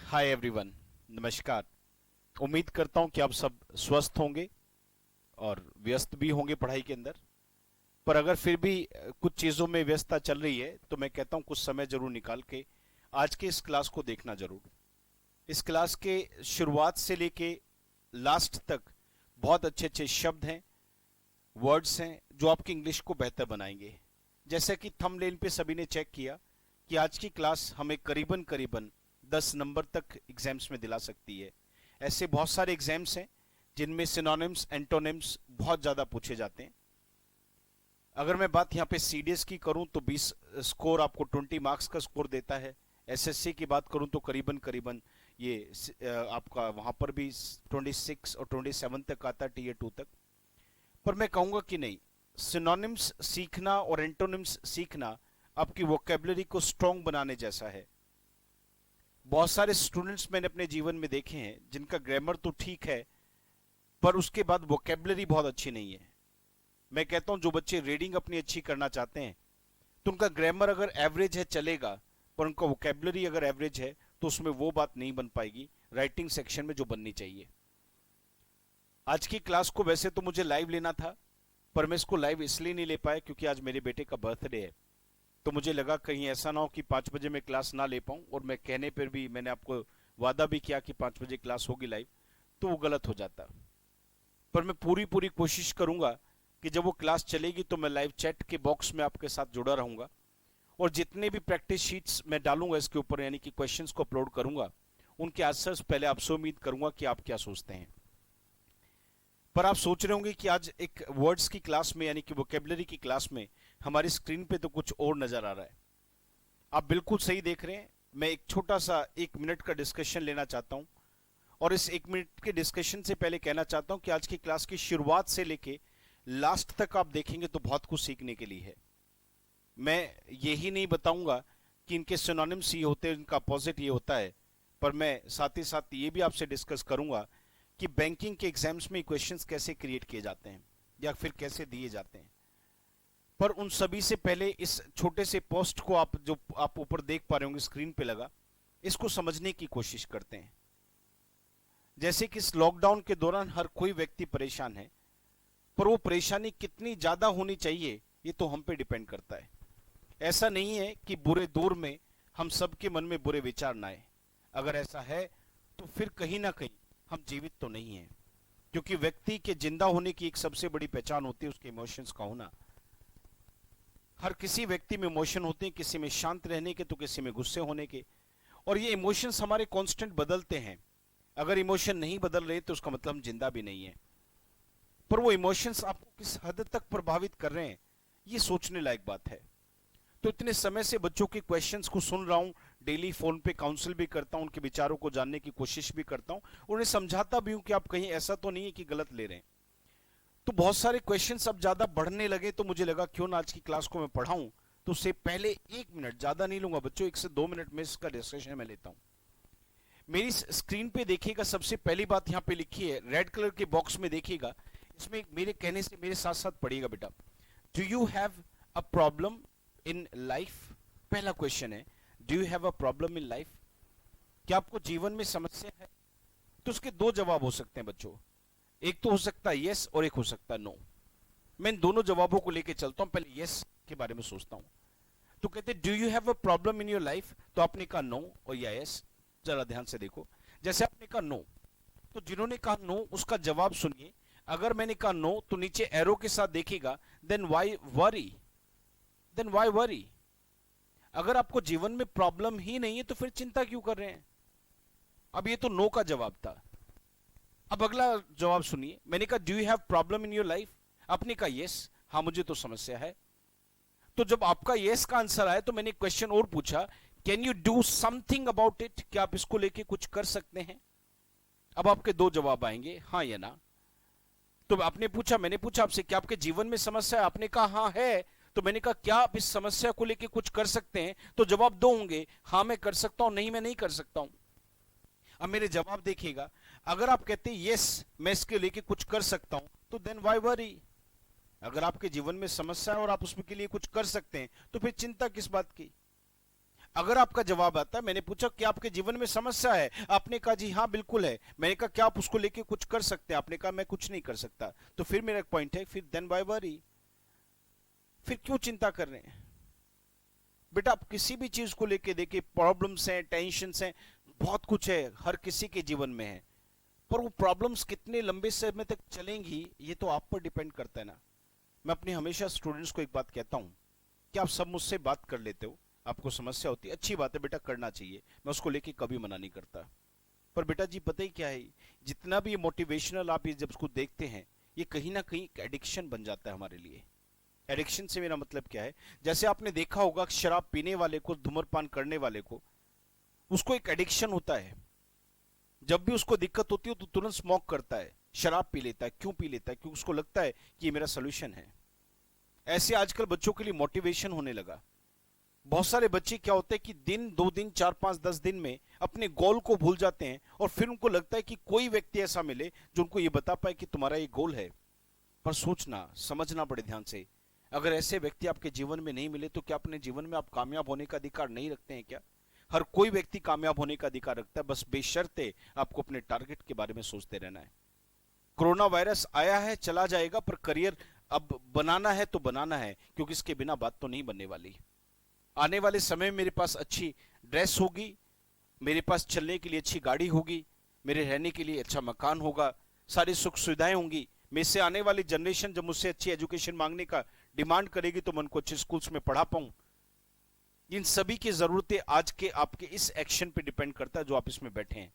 Hi everyone. नमस्कार। उम्मीद करता हूं कि आप सब स्वस्थ होंगे और व्यस्त भी होंगे पढ़ाई के अंदर। पर अगर फिर भी कुछ चीज़ों में व्यस्तता चल रही है तो मैं कहता हूं कुछ समय जरूर निकाल के आज के इस क्लास को देखना जरूर। इस क्लास के शुरुआत से लेके लास्ट तक बहुत अच्छे अच्छे शब्द हैं, वर्ड्स हैं जो आपकी इंग्लिश को बेहतर बनाएंगे। जैसा कि थंबनेल पे सभी ने चेक किया कि आज की क्लास हमें करीबन करीबन 10 नंबर तक एग्जाम्स में दिला सकती है। ऐसे बहुत सारे एग्जाम्स हैं जिनमें सिनोनिम्स एंटोनिम्स बहुत ज़्यादा पूछे जाते हैं। अगर मैं बात यहाँ पे सीडीएस की करूँ तो 20 स्कोर आपको 20 मार्क्स का स्कोर देता है। एसएससी की बात करूँ तो करीबन करीबन ये आपका वहाँ पर भी 26 और 27 तक आता है, टीए 2 तक। पर मैं कहूँगा कि नहीं, सिनोनिम्स सीखना और एंटोनिम्स सीखना आपकी वोकेबलरी को स्ट्रॉन्ग बनाने जैसा है। बहुत सारे स्टूडेंट्स मैंने अपने जीवन में देखे हैं जिनका ग्रामर तो ठीक है पर उसके बाद वोकेबलरी बहुत अच्छी नहीं है। मैं कहता हूं जो बच्चे रीडिंग अपनी अच्छी करना चाहते हैं तो उनका ग्रामर अगर एवरेज है चलेगा, पर उनका वोकेबलरी अगर एवरेज है तो उसमें वो बात नहीं बन पाएगी राइटिंग सेक्शन में जो बननी चाहिए। आज की क्लास को वैसे तो मुझे लाइव लेना था, पर मैं इसको लाइव इसलिए नहीं ले पाया क्योंकि आज मेरे बेटे का बर्थडे है। तो मुझे लगा कहीं ऐसा ना हो कि 5 बजे मैं क्लास ना ले पाऊं, और मैं कहने पर भी मैंने आपको वादा भी किया कि 5 बजे क्लास होगी लाइव, तो वो गलत हो जाता। पर मैं पूरी पूरी कोशिश करूंगा कि जब वो क्लास चलेगी तो मैं लाइव चैट के बॉक्स में आपके साथ जुड़ा रहूंगा, और जितने भी प्रैक्टिस शीट्स मैं डालूंगा इसके ऊपर, यानी कि क्वेश्चंस को अपलोड करूंगा, उनके आंसर्स पहले आपसे उम्मीद करूंगा कि आप क्या सोचते हैं। पर आप सोच रहे होंगे कि आज एक वर्ड्स की क्लास में यानी कि वोकेबलरी की क्लास में हमारी स्क्रीन पे तो कुछ और नजर आ रहा है। आप बिल्कुल सही देख रहे हैं। मैं एक छोटा सा 1 मिनट का डिस्कशन लेना चाहता हूं, और इस 1 मिनट के डिस्कशन से पहले कहना चाहता हूं कि आज की क्लास की शुरुआत से लेके लास्ट तक आप देखेंगे तो बहुत कुछ सीखने के लिए है। मैं यही नहीं बताऊंगा कि इनके सिनोनिम्स ये होते हैं, इनका अपोजिट ये होता है, पर मैं साथ ही साथ ये भी आपसे डिस्कस करूंगा कि बैंकिंग के एग्जाम्स में क्वेश्चंस कैसे क्रिएट किए जाते हैं या फिर कैसे दिए जाते हैं। पर उन सभी से पहले इस छोटे से पोस्ट को आप जो आप ऊपर देख पा रहे होंगे स्क्रीन पे लगा, इसको समझने की कोशिश करते हैं। जैसे कि इस लॉकडाउन के दौरान हर कोई व्यक्ति परेशान है, पर वो परेशानी कितनी ज्यादा होनी चाहिए ये तो हम पे डिपेंड करता है। ऐसा नहीं है कि बुरे दौर में हम सबके मन में बुरे विचार ना आए। अगर ऐसा है तो फिर कहीं ना कहीं हम जीवित तो नहीं है, क्योंकि व्यक्ति के जिंदा होने की एक सबसे बड़ी पहचान होती है उसके इमोशंस का होना। हर किसी व्यक्ति में इमोशन होते हैं, किसी में शांत रहने के तो किसी में गुस्से होने के, और ये इमोशंस हमारे कांस्टेंट बदलते हैं। अगर इमोशन नहीं बदल रहे तो उसका मतलब हम जिंदा भी नहीं है। पर वो इमोशंस आपको किस हद तक प्रभावित कर रहे हैं ये सोचने लायक बात है। तो इतने समय से बच्चों के क्वेश्चंस को सुन रहा हूं, डेली फोन पे काउंसिल भी करता हूं, उनके विचारों को जानने की कोशिश भी करता हूं, उन्हें समझाता भी हूं कि आप कहीं ऐसा तो नहीं है कि गलत ले रहे हैं। तो बहुत सारे क्वेश्चंस अब ज्यादा बढ़ने लगे तो मुझे लगा क्यों ना आज की क्लास को मैं पढ़ाऊं। तो उससे पहले 1 मिनट, ज्यादा नहीं लूंगा बच्चों, 1 से 2 मिनट में इसका डिस्कशन मैं लेता हूं। मेरी स्क्रीन पे देखिएगा, सबसे पहली बात यहाँ पे लिखी है रेड कलर के बॉक्स में देखिएगा, इसमें मेरे कहने से मेरे साथ साथ पढ़िएगा बेटा। Do you have a problem in life? पहला क्वेश्चन है, do you have a problem in life? क्या आपको जीवन में समस्या है? तो उसके दो जवाब हो सकते हैं बच्चों। एक तो हो सकता है यस और एक हो सकता है नो। मैं इन दोनों जवाबों को लेके चलता हूं, पहले यस के बारे में सोचता हूं। तो कहते do you have a problem in your life, तो आपने कहा नो और या यस। जरा ध्यान से देखो, जैसे आपने कहा नो, तो जिन्होंने कहा नो उसका जवाब सुनिए। अगर मैंने कहा नो तो नीचे एरो के साथ देखिएगा, then why worry, then why worry. अगर आपको जीवन में प्रॉब्लम ही नहीं है तो फिर चिंता क्यों कर रहे हैं? अब ये तो नो का जवाब था। अब अगला जवाब सुनिए, मैंने कहा do you have problem in your life, आपने कहा यस, हाँ मुझे तो समस्या है। तो जब आपका यस का आंसर आया तो मैंने क्वेश्चन और पूछा, can you do something about it, क्या आप इसको लेके कुछ कर सकते हैं? अब आपके दो जवाब आएंगे, हाँ या ना। तो आपने पूछा, मैंने पूछा आपसे क्या आपके जीवन में समस्या है, आपने कहा हाँ है। तो मैंने कहा क्या आप इस समस्या को लेके कुछ कर सकते हैं? तो जवाब दो होंगे, हाँ मैं कर सकता हूं, नहीं मैं नहीं कर सकता हूं। अब मेरे जवाब देखिएगा, अगर आप कहते हैं यस मैं इसके लेके कुछ कर सकता हूं, तो देन वाई वरी। अगर आपके जीवन में समस्या है और आप उसके लिए कुछ कर सकते हैं तो फिर चिंता किस बात की? अगर आपका जवाब आता है, मैंने पूछा कि आपके जीवन में समस्या है, आपने कहा जी हाँ बिल्कुल है, मैंने कहा क्या आप उसको लेके कुछ कर सकते हैं, आपने कहा मैं कुछ नहीं कर सकता, तो फिर मेरा एक पॉइंट है, फिर देन वाई वरी, फिर क्यों चिंता कर रहे हैं? बेटा आप किसी भी चीज को लेके देखिए, प्रॉब्लम्स हैं, टेंशन्स हैं, बहुत कुछ है, हर किसी के जीवन में है, पर वो प्रॉब्लम्स कितने लंबे समय तक चलेंगी ये तो आप पर डिपेंड करता है ना। मैं अपने हमेशा स्टूडेंट्स को एक बात कहता हूं कि आप सब मुझसे बात कर लेते हो, आपको समस्या होती है, अच्छी बात है बेटा, करना चाहिए, मैं उसको लेके कभी मना नहीं करता। पर बेटा जी पता ही क्या है, जितना भी ये मोटिवेशनल आप ये जब उसको देखते हैं, ये कहीं ना कहीं एडिक्शन बन जाता है हमारे लिए। एडिक्शन से मेरा मतलब क्या है, जैसे आपने देखा होगा शराब पीने वाले को, धूम्रपान करने वाले को, उसको एक एडिक्शन होता है, जब भी उसको दिक्कत होती है तो तुरंत स्मोक करता है, शराब पी लेता है। क्यों पी लेता है? क्योंकि उसको लगता है कि ये मेरा सोल्यूशन है। ऐसे आजकल बच्चों के लिए मोटिवेशन होने लगा। बहुत सारे बच्चे क्या होते हैं कि दिन, 2 दिन, 4, 5, 10 दिन में अपने गोल को भूल जाते हैं, और फिर उनको लगता है कि कोई व्यक्ति ऐसा मिले जो उनको ये बता पाए कि तुम्हारा ये गोल है। पर सोचना समझना बड़े ध्यान से, अगर ऐसे व्यक्ति आपके जीवन में नहीं मिले तो क्या अपने जीवन में आप कामयाब होने का अधिकार नहीं रखते हैं क्या? हर कोई व्यक्ति कामयाब होने का अधिकार रखता है, बस बेशर्ते आपको अपने टारगेट के बारे में सोचते रहना है। कोरोना वायरस आया है, चला जाएगा, पर करियर अब बनाना है तो बनाना है, क्योंकि इसके बिना बात तो नहीं बनने वाली। आने वाले समय में मेरे पास अच्छी ड्रेस होगी, मेरे पास चलने के लिए अच्छी गाड़ी होगी, मेरे रहने के लिए अच्छा मकान होगा, सारी सुख सुविधाएं होंगी। मेरे से आने वाली जनरेशन जब मुझसे अच्छी एजुकेशन मांगने का डिमांड करेगी तो मैं उनको अच्छे स्कूल्स में पढ़ा पाऊं। इन सभी की जरूरतें आज के आपके इस एक्शन पे डिपेंड करता है जो आप इसमें बैठे हैं।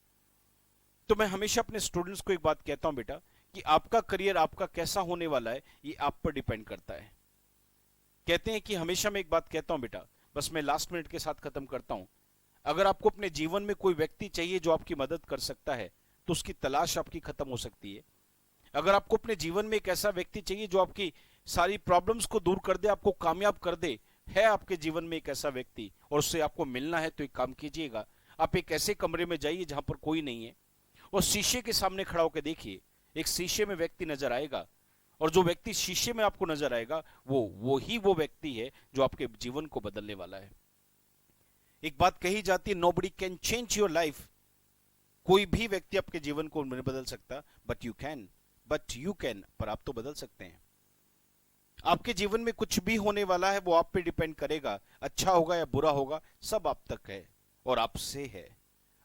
तो मैं हमेशा अपने स्टूडेंट्स को एक बात कहता हूं बेटा, कि आपका करियर आपका कैसा होने वाला है ये आप पर डिपेंड करता है। कहते हैं कि हमेशा मैं एक बात कहता हूं बेटा, बस मैं लास्ट मिनट के साथ खत्म करता हूं, अगर आपको अपने जीवन में कोई व्यक्ति चाहिए जो आपकी मदद कर सकता है तो उसकी तलाश आपकी खत्म हो सकती है। अगर आपको अपने जीवन में एक ऐसा व्यक्ति चाहिए जो आपकी सारी प्रॉब्लम्स को दूर कर दे, आपको कामयाब कर दे, है आपके जीवन में एक ऐसा व्यक्ति और उससे आपको मिलना है, तो एक काम कीजिएगा, आप एक ऐसे कमरे में जाइए जहां पर कोई नहीं है, और शीशे के सामने खड़ा होकर देखिए, एक शीशे में व्यक्ति नजर आएगा, और जो व्यक्ति शीशे में आपको नजर आएगा वो व्यक्ति है जो आपके जीवन को बदलने वाला है। एक बात कही जाती है, nobody can change your life, कोई भी व्यक्ति आपके जीवन को नहीं बदल सकता, बट यू कैन, पर आप तो बदल सकते हैं। आपके जीवन में कुछ भी होने वाला है वो आप पे डिपेंड करेगा, अच्छा होगा या बुरा होगा, सब आप तक है और आपसे है।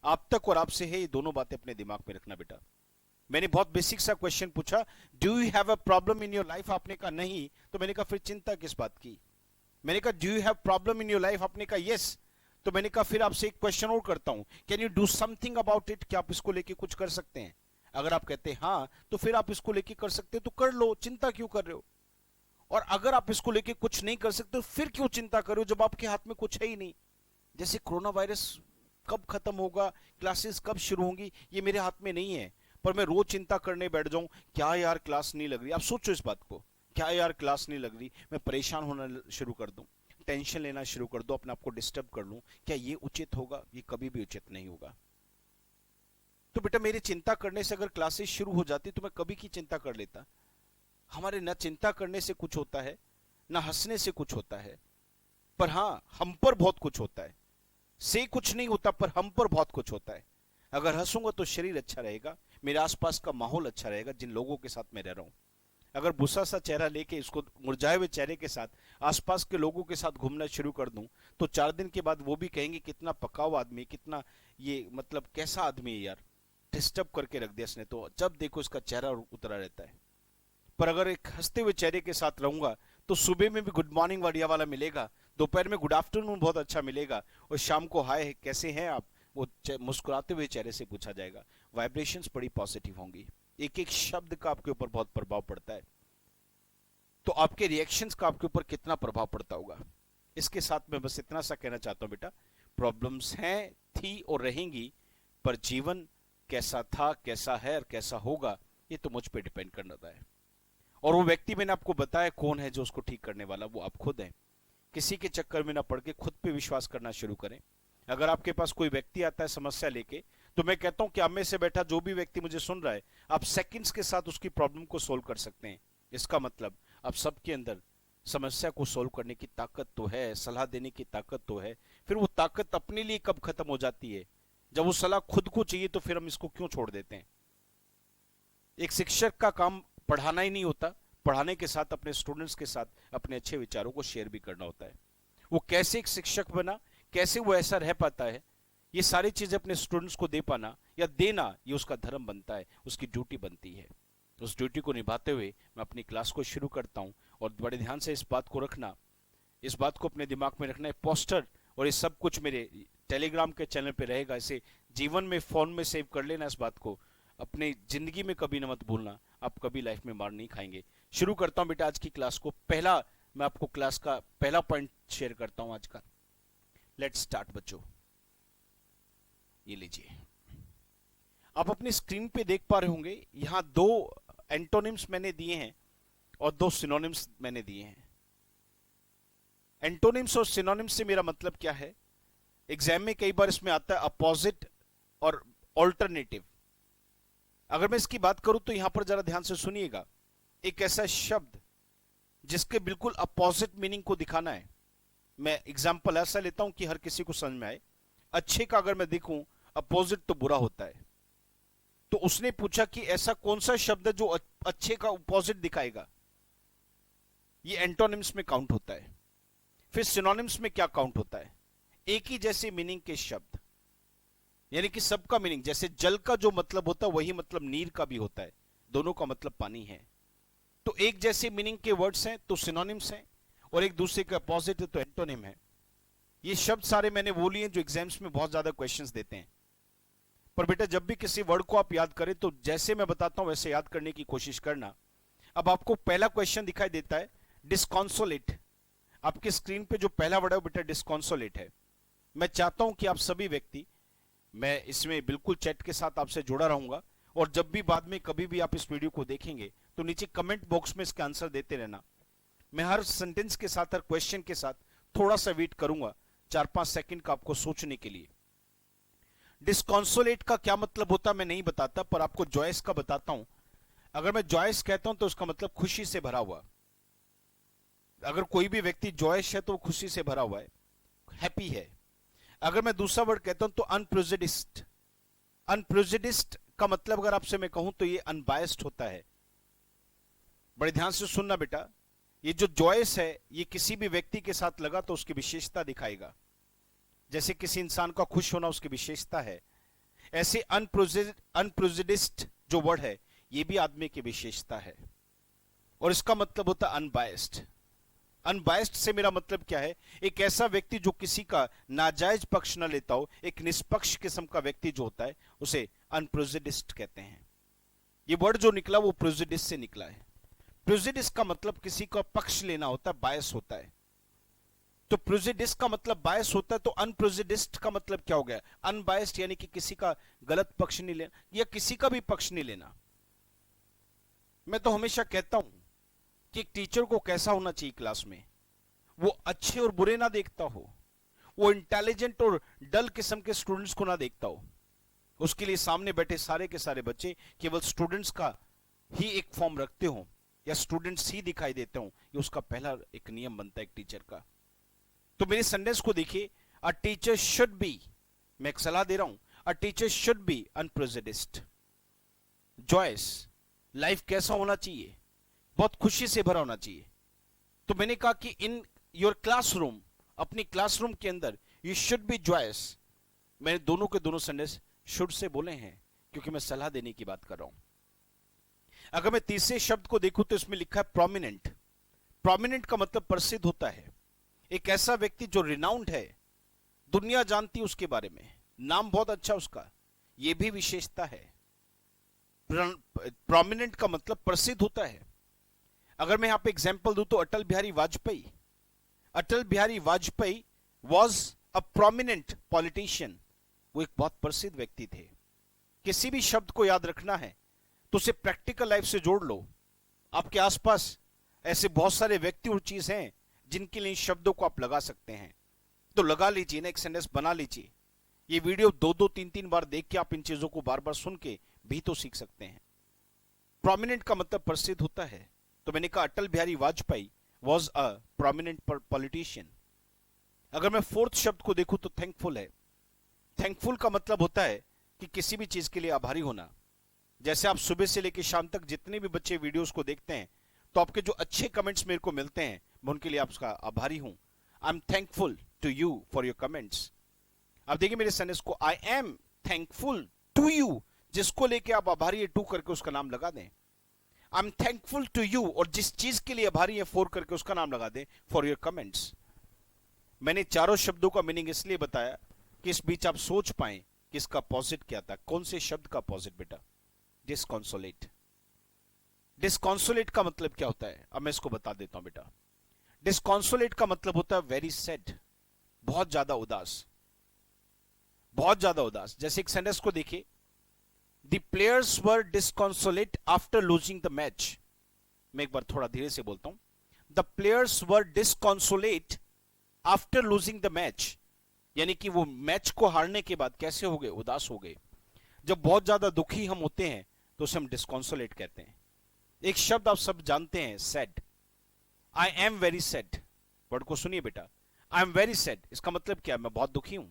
आप तक और आपसे है, ये दोनों बातें अपने दिमाग में रखना बेटा। मैंने बहुत बेसिक सा क्वेश्चन पूछा, do you have a problem in your life, आपने कहा नहीं, तो मैंने कहा फिर चिंता किस बात की? मैंने कहा do you have problem in your life, आपने कहा यस, तो मैंने कहा फिर आपसे एक क्वेश्चन और करता हूं, can you do something about it, क्या आप इसको लेके कुछ कर सकते हैं? अगर आप कहते हैं हाँ, तो फिर आप इसको लेके कर सकते हो तो कर लो, चिंता क्यों कर रहे हो? और अगर आप इसको लेके कुछ नहीं कर सकते तो फिर क्यों चिंता कर रहे हो जब आपके हाथ में कुछ है ही नहीं? जैसे कोरोना वायरस कब खत्म होगा, क्लासेस कब शुरू होंगी, ये मेरे हाथ में नहीं है, पर मैं रोज चिंता करने बैठ जाऊं, क्या यार क्लास नहीं लग रही, आप सोचो इस बात को, क्या यार क्लास नहीं लग रही, मैं परेशान होना शुरू कर दूं, टेंशन लेना शुरू कर दो, अपने आप को डिस्टर्ब कर लूं, क्या ये उचित होगा? ये कभी भी उचित नहीं होगा। तो बेटा मेरे चिंता करने से अगर क्लासेस शुरू हो जाती तो मैं कभी की चिंता कर लेता। हमारे न चिंता करने से कुछ होता है, न हंसने से कुछ होता है, पर हाँ हम पर बहुत कुछ होता है। से कुछ नहीं होता पर हम पर बहुत कुछ होता है। अगर हंसूंगा तो शरीर अच्छा रहेगा, मेरे आसपास का माहौल अच्छा रहेगा जिन लोगों के साथ मैं रह रहा हूं। अगर गुस्सा सा चेहरा लेके, इसको मुरझाए हुए चेहरे के साथ आसपास के लोगों के साथ घूमना शुरू कर दूं, तो 4 दिन के बाद वो भी कहेंगे कितना पकाऊ आदमी, कितना ये मतलब कैसा आदमी है यार, डिस्टर्ब करके रख दिया इसने, तो जब देखो इसका चेहरा उतरा रहता है। पर अगर एक हंसते हुए चेहरे के साथ रहूंगा तो सुबह में भी गुड मॉर्निंग बढ़िया वाला मिलेगा, दोपहर में गुड आफ्टरनून बहुत अच्छा मिलेगा, और शाम को हाय कैसे हैं आप, वो मुस्कुराते हुए चेहरे से पूछा जाएगा। वाइब्रेशंस बड़ी पॉजिटिव होंगी, एक एक शब्द का आपके ऊपर बहुत प्रभाव पड़ता है, तो आपके रिएक्शंस का आपके ऊपर कितना प्रभाव पड़ता होगा। इसके साथ मैं बस इतना सा कहना चाहता हूं बेटा, प्रॉब्लम्स हैं, थी और रहेंगी, पर जीवन कैसा था, कैसा है और कैसा होगा ये तो मुझ पे डिपेंड करता है। और वो व्यक्ति मैंने आपको बताया कौन है जो उसको ठीक करने वाला, वो आप खुद हैं। किसी के चक्कर में ना पड़ के खुद पे विश्वास करना शुरू करें। अगर आपके पास कोई व्यक्ति आता है समस्या लेके, तो मैं कहता हूं कि आप में से बैठा जो भी व्यक्ति मुझे सुन रहा है, आप सेकंड्स के साथ उसकी प्रॉब्लम को सोल्व कर सकते हैं। इसका मतलब आप सबके अंदर समस्या को सोल्व करने की ताकत तो है, सलाह देने की ताकत तो है, फिर वो ताकत अपने लिए कब खत्म हो जाती है? जब वो सलाह खुद को चाहिए तो फिर हम इसको क्यों छोड़ देते हैं? एक शिक्षक का काम पढ़ाना ही नहीं होता, पढ़ाने के साथ अपने स्टूडेंट्स के साथ अपने अच्छे विचारों को शेयर भी करना होता है। वो कैसे एक शिक्षक बना, कैसे वो ऐसा रह पाता है, ये सारी चीजें अपने स्टूडेंट्स को दे पाना या देना, ये उसका धर्म बनता है, उसकी ड्यूटी बनती है। उस ड्यूटी को निभाते हुए मैं अपनी क्लास को शुरू करता हूं। और बड़े ध्यान से इस बात को रखना, इस बात को अपने दिमाग में रखना है, पोस्टर और ये सब कुछ मेरे टेलीग्राम के चैनल पे रहेगा। इसे जीवन में फोन में सेव कर लेना, इस बात को अपने जिंदगी में कभी न मत भूलना, आप कभी लाइफ में मार नहीं खाएंगे। शुरू करता हूं बेटा आज की क्लास को। पहला मैं आपको क्लास का पहला पॉइंट शेयर करता हूं आज का। लेट्स स्टार्ट बच्चों। ये लीजिए, आप अपनी स्क्रीन पे देख पा रहे होंगे, यहां दो एंटोनिम्स मैंने दिए हैं और दो सिनोनिम्स मैंने दिए हैं। एंटोनिम्स और सिनोनिम्स से मेरा मतलब क्या है? एग्जाम में कई बार इसमें आता है अपोजिट और ऑल्टरनेटिव। अगर मैं इसकी बात करूं तो यहां पर जरा ध्यान से सुनिएगा। एक ऐसा शब्द जिसके बिल्कुल अपोजिट मीनिंग को दिखाना है। मैं एग्जाम्पल ऐसा लेता हूं कि हर किसी को समझ में आए। अच्छे का अगर मैं देखूं, अपोजिट तो बुरा होता है। तो उसने पूछा कि ऐसा कौन सा शब्द है जो अच्छे का अपोजिट दिखाएगा? ये एंटोनिम्स में काउंट होता है। फिर सिनोनिम्स में क्या काउंट होता है? एक ही जैसे मीनिंग के शब्द, यानी कि सबका मीनिंग, जैसे जल का जो मतलब होता है वही मतलब नीर का भी होता है, दोनों का मतलब पानी है। तो एक जैसे मीनिंग के वर्ड्स हैं तो सिनोनिम्स हैं, और एक दूसरे का अपोजिट है तो एंटोनिम है। ये शब्द सारे मैंने वो लिए जो एग्जाम्स में बहुत ज्यादा क्वेश्चंस देते हैं। पर बेटा जब भी किसी वर्ड को आप याद करें तो जैसे मैं बताता हूं वैसे याद करने की कोशिश करना। अब आपको पहला क्वेश्चन दिखाई देता है डिस्कॉन्सोलेट। आपकी स्क्रीन पे जो पहला वर्ड है वो बेटा डिस्कॉन्सोलेट है। मैं चाहता हूं कि आप सभी व्यक्ति, मैं इसमें बिल्कुल चैट के साथ आपसे जुड़ा रहूंगा, और जब भी बाद में कभी भी आप इस वीडियो को देखेंगे तो नीचे कमेंट बॉक्स में इसका आंसर देते रहना। मैं हर सेंटेंस के साथ, हर क्वेश्चन के साथ थोड़ा सा वेट करूंगा, 4-5 सेकंड का आपको सोचने के लिए। डिस्कॉन्सोलेट का क्या मतलब होता मैं नहीं बताता, पर आपको जॉयस का बताता हूं। अगर मैं जॉयस कहता हूं तो उसका मतलब खुशी से भरा हुआ। अगर कोई भी व्यक्ति जॉयस है तो खुशी से भरा हुआ है, हैप्पी है। अगर मैं दूसरा वर्ड कहता हूं तो अनप्रेजुडिस्ड। अनप्रेजुडिस्ड का मतलब अगर आपसे मैं कहूं तो ये अनबायस्ड होता है। बड़े ध्यान से सुनना बेटा, ये जो जॉयस है ये किसी भी व्यक्ति के साथ लगा तो उसकी विशेषता दिखाएगा। जैसे किसी इंसान का खुश होना उसकी विशेषता है, ऐसे अनप्रेजुडिस्ड जो वर्ड है ये भी आदमी की विशेषता है, और इसका मतलब होता है अनबायस्ड। अनबायस्ड से मेरा मतलब क्या है? एक ऐसा व्यक्ति जो किसी का नाजायज पक्ष न लेता हो, एक निष्पक्ष किस्म का व्यक्ति जो होता है उसे अनप्रेजुडिस्ड कहते हैं। ये वर्ड जो निकला वो प्रेजुडिस से निकला है। प्रेजुडिस का मतलब किसी का पक्ष लेना होता है, बायस होता है। तो प्रेजुडिस का मतलब बायस होता है, तो अनप्रेजुडिस्ड का मतलब क्या हो गया? अनबायस्ड, यानी कि किसी का गलत पक्ष नहीं लेना या किसी का भी पक्ष नहीं लेना। मैं तो हमेशा कहता हूं कि एक टीचर को कैसा होना चाहिए क्लास में? वो अच्छे और बुरे ना देखता हो, वो इंटेलिजेंट और डल किस्म के स्टूडेंट्स को ना देखता हो। उसके लिए सामने बैठे सारे के सारे बच्चे केवल स्टूडेंट्स का ही एक फॉर्म रखते हो या स्टूडेंट्स ही दिखाई देते हो, ये उसका पहला एक नियम बनता है एक टीचर का। तो मेरे सेंटेंस को देखिए, अ टीचर शुड बी, मैं एक सलाह दे रहा हूं, a teacher should be unprejudiced. जॉयस, लाइफ कैसा होना चाहिए? बहुत खुशी से भरा होना चाहिए। तो मैंने कहा कि इन योर क्लासरूम, अपनी क्लासरूम के अंदर, यू शुड बी जॉयस। मैंने दोनों के दोनों सेंटेंस शुड से बोले हैं क्योंकि मैं सलाह देने की बात कर रहा हूं। अगर मैं तीसरे शब्द को देखूं तो इसमें लिखा है प्रोमिनेंट। प्रोमिनेंट का मतलब प्रसिद्ध होता है, एक ऐसा व्यक्ति जो रिनाउंड है, दुनिया जानती है उसके बारे में, नाम बहुत अच्छा उसका, यह भी विशेषता है। प्रोमिनेंट का मतलब प्रसिद्ध होता है। अगर मैं यहां पे एग्जांपल दूं तो Atal Bihari Vajpayee, Atal Bihari Vajpayee was a prominent politician, वो एक बहुत प्रसिद्ध व्यक्ति थे। किसी भी शब्द को याद रखना है तो उसे प्रैक्टिकल लाइफ से जोड़ लो। आपके आसपास ऐसे बहुत सारे व्यक्ति और चीज हैं जिनके लिए इन शब्दों को आप लगा सकते हैं, तो लगा लीजिए ना, एक सेंटेंस बना लीजिए। ये वीडियो 2-2, 3-3 बार देख के आप इन चीजों को बार बार सुन के भी तो सीख सकते हैं। प्रोमिनेंट का मतलब प्रसिद्ध होता है, तो मैंने कहा Atal Bihari Vajpayee was a prominent politician. अगर मैं फोर्थ शब्द को देखूं तो थैंकफुल है। थैंकफुल का मतलब होता है कि किसी भी चीज के लिए आभारी होना। जैसे आप सुबह से लेकर शाम तक जितने भी बच्चे वीडियोस को देखते हैं, तो आपके जो अच्छे कमेंट्स मेरे को मिलते हैं, मैं उनके लिए आपका आभारी हूं। I am thankful to you for your comments. अब देखिए मेरे सेंटेंस को, I am thankful to you, जिसको लेके आप आभारी है टू करके उसका नाम लगा दें। I am thankful to you, और जिस चीज के लिए आभारी है फोर करके उसका नाम लगा दें, फॉर योर कमेंट्स। मैंने चारों शब्दों का मीनिंग इसलिए बताया कि इस बीच आप सोच पाए कि इसका पॉजिट क्या था। कौन से शब्द का पॉजिट बेटा? डिस्कॉन्सोलेट। डिस्कॉन्सोलेट का मतलब क्या होता है, अब मैं इसको बता देता हूं बेटा। डिस्कॉन्सोलेट का मतलब होता है वेरी सैड, बहुत ज्यादा उदास, बहुत ज्यादा उदास। जैसे एक सेंटेंस को देखिए, the players were disconsolate after losing the match. मैं एक बार थोड़ा धीरे से बोलता हूं। The players were disconsolate after losing the match, यानी कि वो मैच को हारने के बाद कैसे हो गए? उदास हो गए। जब बहुत ज्यादा दुखी हम होते हैं तो उसे हम डिस्कॉन्सोलेट कहते हैं। एक शब्द आप सब जानते हैं, sad. I am very sad, word को सुनिए बेटा। आई एम वेरी सैड, इसका मतलब क्या है? मैं बहुत दुखी हूं।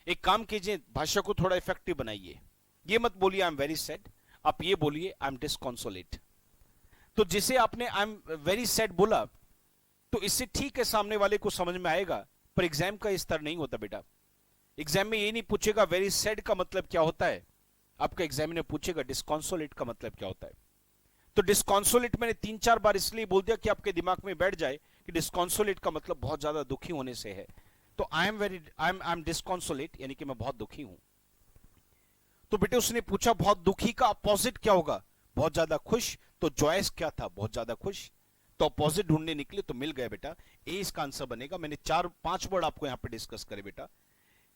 एक काम कीजिए, भाषा को थोड़ा इफेक्टिव बनाइए। ये मत बोलिए आई एम वेरी सैड, आप ये बोलिए आई एम डिस्कॉन्सोलेट। तो जिसे आपने आई एम वेरी सैड बोला, तो इससे ठीक है सामने वाले को समझ में आएगा, पर एग्जाम का स्तर नहीं होता बेटा। एग्जाम में ये नहीं पूछेगा वेरी सैड का मतलब क्या होता है, आपका एग्जामिनर पूछेगा डिस्कॉन्सोलेट का मतलब क्या होता है। तो डिस्कॉन्सोलेट मैंने 3-4 बार इसलिए बोल दिया कि आपके दिमाग में बैठ जाए कि डिस्कॉन्सोलेट का मतलब बहुत ज्यादा दुखी होने से है। तो आई एम डिस्कॉन्सोलेट, यानी कि मैं बहुत दुखी हूं। तो बेटे उसने पूछा बहुत दुखी का अपोजिट क्या होगा? बहुत ज्यादा खुश। तो जॉयस क्या था? बहुत ज्यादा खुश। तो अपोजिट ढूंढने निकले तो मिल गए बेटा। ए इसका आंसर बनेगा। मैंने 4-5 वर्ड आपको यहां पे डिस्कस करे बेटा।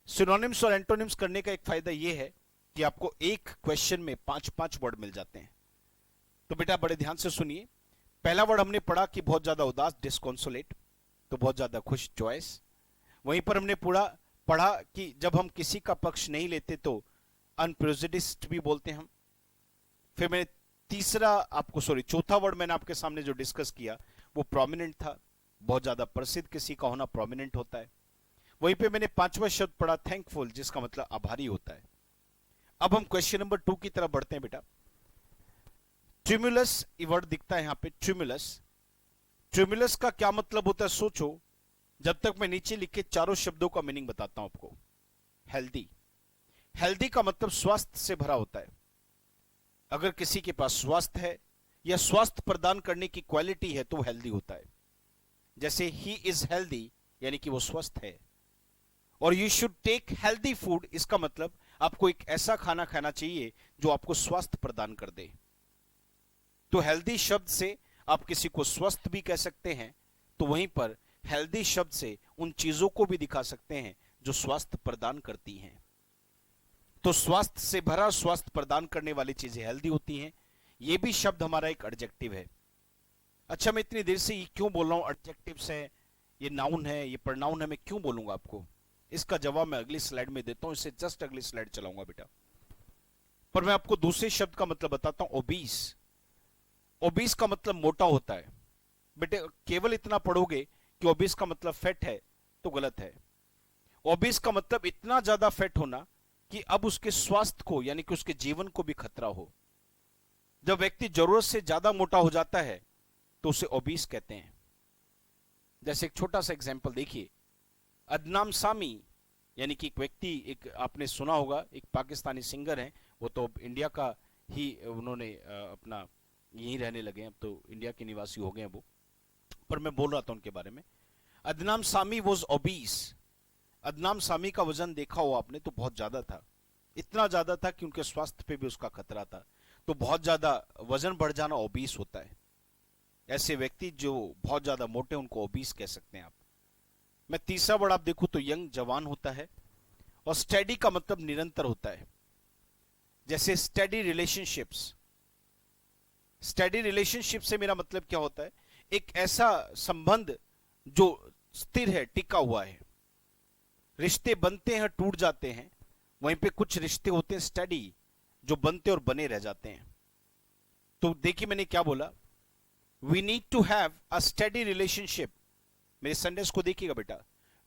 सिनोनिम्स और एंटोनिम्स करने का एक फायदा यह है कि आपको एक क्वेश्चन में 5-5 वर्ड मिल जाते हैं। तो बेटा बड़े ध्यान से सुनिए। पहला वर्ड हमने पढ़ा कि बहुत ज्यादा उदास, डिस्कॉन्सोलेट। तो बहुत ज्यादा खुश, जॉयस। वहीं पर हमने पढ़ा कि जब हम किसी का पक्ष नहीं लेते तो अनप्रेजुडिस्ड भी बोलते हैं हम। फिर मैंने चौथा वर्ड मैंने आपके सामने जो डिस्कस किया वो प्रोमिनेंट था। बहुत ज्यादा प्रसिद्ध किसी का होना प्रोमिनेंट होता है। वहीं पे मैंने 5वां शब्द पढ़ा थैंकफुल, जिसका मतलब आभारी होता है। अब हम क्वेश्चन नंबर 2 की तरफ बढ़ते हैं बेटा। ट्रिम्युलस, ये वर्ड दिखता है यहां पे, ट्रिम्युलस। ट्रिम्युलस का क्या मतलब होता है सोचो, जब तक मैं नीचे लिखे चारों शब्दों का मीनिंग बताता हूं आपको। हेल्दी, हेल्दी का मतलब स्वास्थ्य से भरा होता है। अगर किसी के पास स्वास्थ्य है या स्वास्थ्य प्रदान करने की क्वालिटी है तो वो हेल्दी होता है। जैसे ही इज हेल्दी, यानी कि वो स्वस्थ है। और you should take healthy food, इसका मतलब आपको एक ऐसा खाना खाना चाहिए जो आपको स्वास्थ्य प्रदान कर दे। तो हेल्दी शब्द से आप किसी को स्वस्थ भी कह सकते हैं, तो वहीं पर हेल्दी शब्द से उन चीजों को भी दिखा सकते हैं जो स्वास्थ्य प्रदान करती हैं। तो स्वास्थ्य से भरा, स्वास्थ्य प्रदान करने वाली चीजें हेल्दी होती हैं। यह भी शब्द हमारा एक एडजेक्टिव है। अच्छा, मैं इतनी देर से ये क्यों बोल रहा हूं एडजेक्टिव्स है, ये नाउन है, ये प्रोनाउन है, मैं क्यों बोलूंगा आपको? इसका जवाब मैं अगली स्लाइड में देता हूं। इससे जस्ट अगली स्लाइड चलाऊंगा बेटा। पर मैं आपको दूसरे शब्द का मतलब बताता हूं, ओबीस। ओबीस का मतलब मोटा होता है। बेटे केवल इतना पढ़ोगे कि ओबीस का मतलब फैट है तो गलत है। ओबीस का मतलब इतना ज्यादा फैट होना कि अब उसके स्वास्थ्य को, यानी कि उसके जीवन को भी खतरा हो। जब व्यक्ति जरूरत से ज्यादा मोटा हो जाता है तो उसे ओबीस कहते हैं। जैसे एक छोटा सा एग्जांपल देखिए, अदनाम सामी, यानी कि एक व्यक्ति, एक आपने सुना होगा, एक पाकिस्तानी सिंगर हैं। वो तो इंडिया का ही, उन्होंने अपना यहीं रहने लगे हैं, अब तो इंडिया के निवासी हो गए हैं वो। पर मैं बोल रहा था उनके बारे में। अदनाम सामी वॉज ओबीस। अदनाम सामी का वजन देखा हो आपने तो बहुत ज्यादा था। इतना ज्यादा था कि उनके स्वास्थ्य पे भी उसका खतरा था। तो बहुत ज्यादा वजन बढ़ जाना ओबीस होता है। ऐसे व्यक्ति जो बहुत ज्यादा मोटे, उनको ओबीस कह सकते हैं आप। मैं तीसरा वर्ड आप देखो तो यंग, जवान होता है। और स्टेडी का मतलब निरंतर होता है। जैसे स्टेडी रिलेशनशिप्स। स्टेडी रिलेशनशिप से मेरा मतलब क्या होता है? एक ऐसा संबंध जो स्थिर है, टिका हुआ है। रिश्ते बनते हैं, टूट जाते हैं। वहीं पे कुछ रिश्ते होते हैं स्टडी, जो बनते और बने रह जाते हैं। तो देखिए मैंने क्या बोला, we need to have a study relationship. मेरे सेंटेंस को देखिएगा बेटा।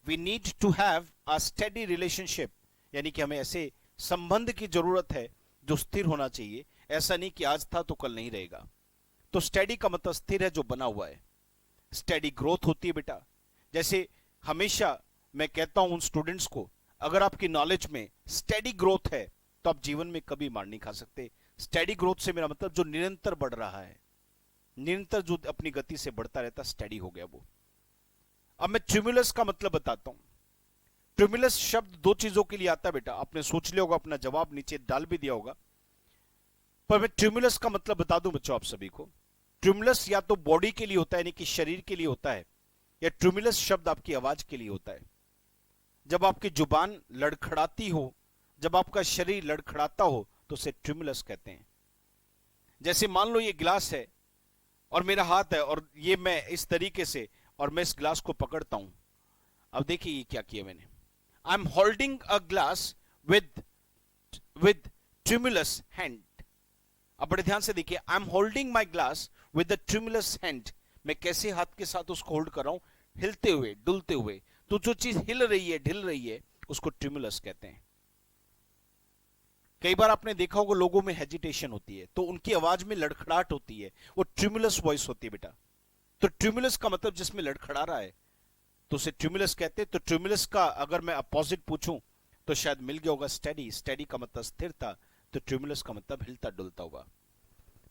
We need to have a steady relationship, यानी कि हमें ऐसे संबंध की जरूरत है जो स्थिर होना चाहिए, ऐसा नहीं कि आज था तो कल नहीं रहेगा। तो स्टेडी का मतलब स्थिर है, जो बना हुआ है। स्टेडी ग्रोथ होती है बेटा। जैसे हमेशा मैं कहता हूं उन स्टूडेंट्स को, अगर आपकी नॉलेज में स्टेडी ग्रोथ है तो आप जीवन में कभी मार नहीं खा सकते। स्टेडी ग्रोथ से मेरा मतलब जो निरंतर बढ़ रहा है, निरंतर जो अपनी गति से बढ़ता रहता, स्टेडी हो गया वो। अब मैं ट्यूमुलस का मतलब बताता हूं। ट्यूमुलस शब्द दो चीजों के लिए आता है बेटा, आपने सोच लिया होगा, अपना जवाब नीचे डाल भी दिया होगा, पर मैं ट्यूमुलस का मतलब बता दूं बच्चों आप सभी को। ट्यूमुलस या तो बॉडी के लिए होता है, यानी कि शरीर के लिए होता है, या ट्यूमुलस शब्द आपकी आवाज के लिए होता है। जब आपकी जुबान लड़खड़ाती हो, जब आपका शरीर लड़खड़ाता हो, तो उसे ट्यूमुलस कहते हैं। जैसे मान लो ये गिलास है और मेरा हाथ है, और ये मैं इस तरीके से, और मैं इस ग्लास को पकड़ता हूं। अब देखिए ये क्या किया मैंने, I am holding a glass with with tremulous hand. अब बड़े ध्यान से देखिए, I am holding my glass with the tremulous hand. मैं कैसे हाथ के साथ उसको होल्ड कर रहा हूं, हिलते हुए, डुलते हुए। तो जो चीज हिल रही है, ढिल रही है, उसको ट्यूमुलस कहते हैं। कई बार आपने देखा होगा लोगों में हेजिटेशन होती है, तो उनकी आवाज में लड़खड़ाहट होती है, वो ट्यूमुलस वॉइस होती है बेटा। तो ट्यूमुलस का मतलब जिसमें लड़खड़ा रहा है, तो उसे ट्यूमुलस कहते हैं। तो ट्यूमुलस का अगर मैं अपोजिट पूछूं तो शायद मिल गया होगा स्टेडी। स्टेडी का मतलब स्थिरता, तो ट्यूमुलस का मतलब हिलता डुलता हुआ।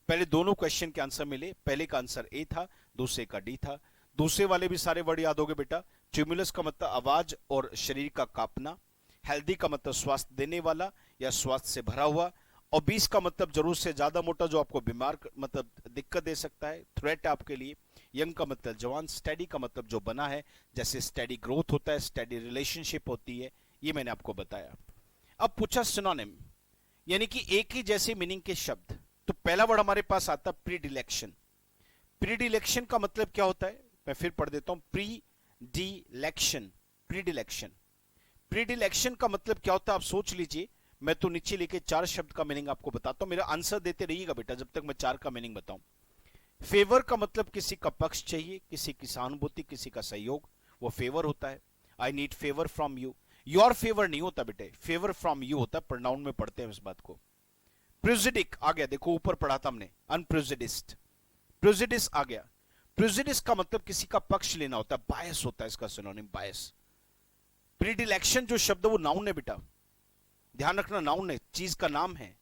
पहले दोनों क्वेश्चन के आंसर मिले, पहले का आंसर ए था, दूसरे का डी था। दूसरे वाले भी सारे वर्ड याद हो गए बेटा। ट्यूमुलस का मतलब आवाज और शरीर का कांपना। हेल्दी का मतलब स्वास्थ्य देने वाला या स्वास्थ्य से भरा हुआ। ओबीस का मतलब जरूरत से ज्यादा मोटा, जो आपको बीमार मतलब दिक्कत दे सकता है, थ्रेट है आपके लिए। यंग का मतलब जवान। स्टडी का मतलब जो बना है, जैसे स्टडी ग्रोथ होता है, स्टडी रिलेशनशिप होती है, ये मैंने आपको बताया। अब पूछा सिनोनिम, यानी कि एक ही जैसे मीनिंग के शब्द। तो पहला वर्ड हमारे पास आता है प्रीडिलेक्शन। प्रीडिलेक्शन का मतलब क्या होता है, मैं फिर पढ़ देता हूं। प्रीडिलेक्शन, प्रीडिलेक्शन, प्रीडिलेक्शन का मतलब क्या होता है, आप सोच लीजिए। मैं तो नीचे लेके चार शब्द का मीनिंग आपको बताता हूं, मेरा आंसर देते रहिएगा बेटा जब तक मैं चार का मीनिंग बताऊं। फेवर का मतलब किसी का पक्ष चाहिए, किसी की सहानुभूति, किसी का सहयोग, वो फेवर होता है। आई need favour from you. Your favour नहीं होता बेटे, फेवर फ्रॉम यू होता है, प्रोनाउन में पढ़ते हैं इस बात को। प्रेजुडिक आ गया, देखो ऊपर पढ़ा था हमने, अनप्रेजुडिस्ड। प्रेजुडिस आ गया। प्रेजुडिस का मतलब किसी का पक्ष लेना होता है, बायस होता है इसका सिनोनिम, बायस। प्रीडिलेक्शन जो शब्द वो नाउन है बेटा, ध्यान रखना, नाउन है, चीज का नाम है,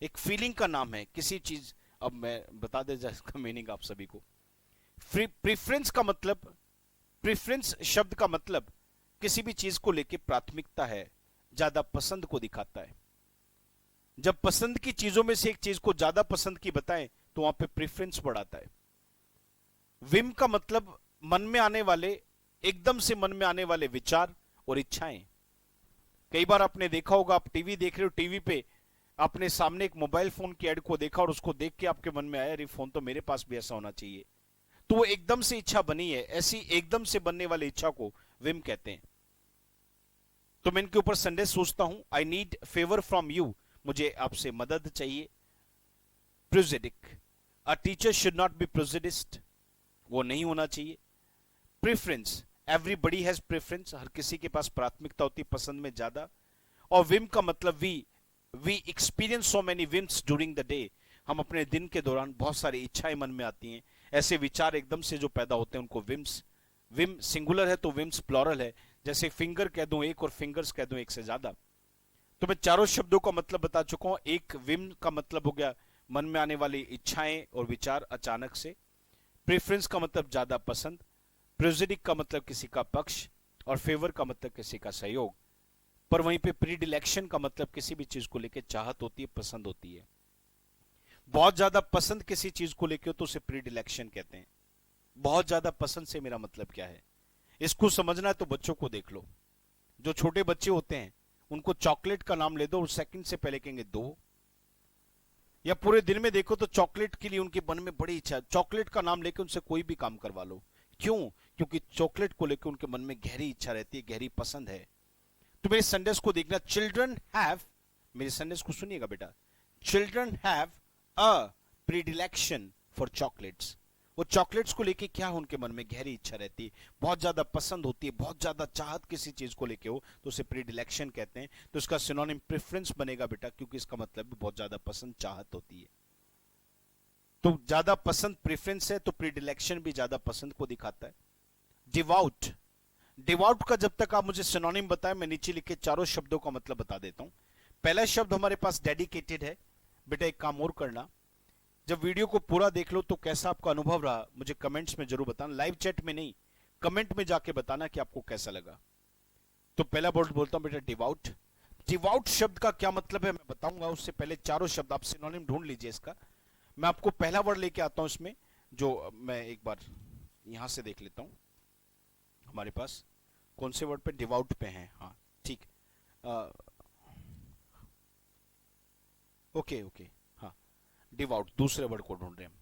एक फीलिंग का नाम है, किसी चीज। अब मैं बता दे इसका मीनिंग आप सभी को। प्रेफरेंस का मतलब, प्रेफरेंस शब्द का मतलब किसी भी चीज को लेके प्राथमिकता है, ज्यादा पसंद को दिखाता है। जब पसंद की चीजों में से एक चीज को ज्यादा पसंद की बताएं तो वहां पे प्रेफरेंस बढ़ाता है। विम का मतलब मन में आने वाले, एकदम से मन में आने वाले विचार और इच्छाएं। कई बार आपने देखा होगा, आप टीवी देख रहे हो, टीवी पे आपने सामने एक मोबाइल फोन की एड को देखा और उसको देख के आपके मन में आया, अरे फोन तो मेरे पास भी ऐसा होना चाहिए। तो वो एकदम से इच्छा बनी है, ऐसी एकदम से बनने वाली इच्छा को विम कहते हैं। तो मैं इनके ऊपर संदेश सोचता हूं, I need favour from you, मुझे आपसे मदद चाहिए। Prejudice, a teacher should not be prejudiced, वो नहीं होना चाहिए। प्रेफरेंस, एवरीबडी हैज प्रेफरेंस, हर किसी के पास प्राथमिकता होती है पसंद में ज्यादा। और विम का मतलब we experience so many whims during the day, हम अपने दिन के दौरान बहुत सारी इच्छाएं मन में आती हैं, ऐसे विचार एकदम से जो पैदा होते हैं उनको विम्स। विम सिंगुलर है तो विम्स प्लॉरल है, जैसे फिंगर कह दूं एक और फिंगर्स कह दूं एक से ज्यादा। तो मैं चारों शब्दों का मतलब बता चुका हूं। एक, विम का मतलब हो गया मन में आने वाली इच्छाएं और विचार अचानक से। प्रेफरेंस का मतलब ज्यादा पसंद। प्रेजुडिक का मतलब किसी का पक्ष, और फेवर का मतलब किसी का सहयोग। पर वहीं पे प्रीडिलेक्शन का मतलब किसी भी चीज को लेकर चाहत होती है, पसंद होती है। बहुत ज्यादा पसंद किसी चीज को लेकर हो तो उसे प्रीडिलेक्शन कहते हैं। बहुत ज्यादा पसंद से मेरा मतलब क्या है, इसको समझना है तो बच्चों को देख लो। जो छोटे बच्चे होते हैं उनको चॉकलेट का नाम ले दो और सेकंड से पहले कहेंगे दो, या पूरे दिन में देखो तो चॉकलेट के लिए उनके मन में बड़ी इच्छा है, चॉकलेट का नाम लेकर उनसे कोई भी काम करवा लो। क्यों? क्योंकि चॉकलेट को लेकर उनके मन में गहरी इच्छा रहती है, गहरी पसंद है। तो मेरे संदेश को देखना, चिल्ड्रन हैव, मेरे संदेश को सुनिएगा बेटा, children have a predilection for chocolates, वो चॉकलेट्स को लेके क्या है उनके मन में गहरी इच्छा रहती है, बहुत ज्यादा पसंद होती है, बहुत ज्यादा चाहत किसी चीज को लेके हो तो उसे प्रीडिलेक्शन कहते हैं। तो इसका सिनोनिम प्रेफरेंस बनेगा बेटा, क्योंकि इसका मतलब भी बहुत ज्यादा पसंद चाहत होती है। तो ज्यादा पसंद प्रेफरेंस है, तो प्रीडिलेक्शन भी ज्यादा पसंद को दिखाता है। डिवाउट, डिवाउट का जब तक आप मुझे सिनोनिम बताएं, मैं नीचे लिखे चारों शब्दों का मतलब बता देता हूं। पहला शब्द हमारे पास डेडिकेटेड है। बेटा एक काम और करना, जब वीडियो को पूरा देख लो तो कैसा आपका अनुभव रहा मुझे कमेंट्स में जरूर बताना, लाइव चैट में नहीं, कमेंट में जाके बताना कि आपको कैसा लगा। तो पहला वर्ड बोलता हूं बेटा डिवाउट। डिवाउट शब्द का क्या मतलब है मैं बताऊंगा, उससे पहले चारों शब्द आप सिनोनिम ढूंढ लीजिए इसका। मैं आपको पहला वर्ड लेके आता हूं इसमें, जो मैं एक बार यहां से देख लेता हूं हमारे पास कौन से वर्ड पे डिवाउट पे हैं। हाँ ठीक, ओके ओके, हाँ डिवाउट, दूसरे वर्ड को ढूंढ रहे हैं हम।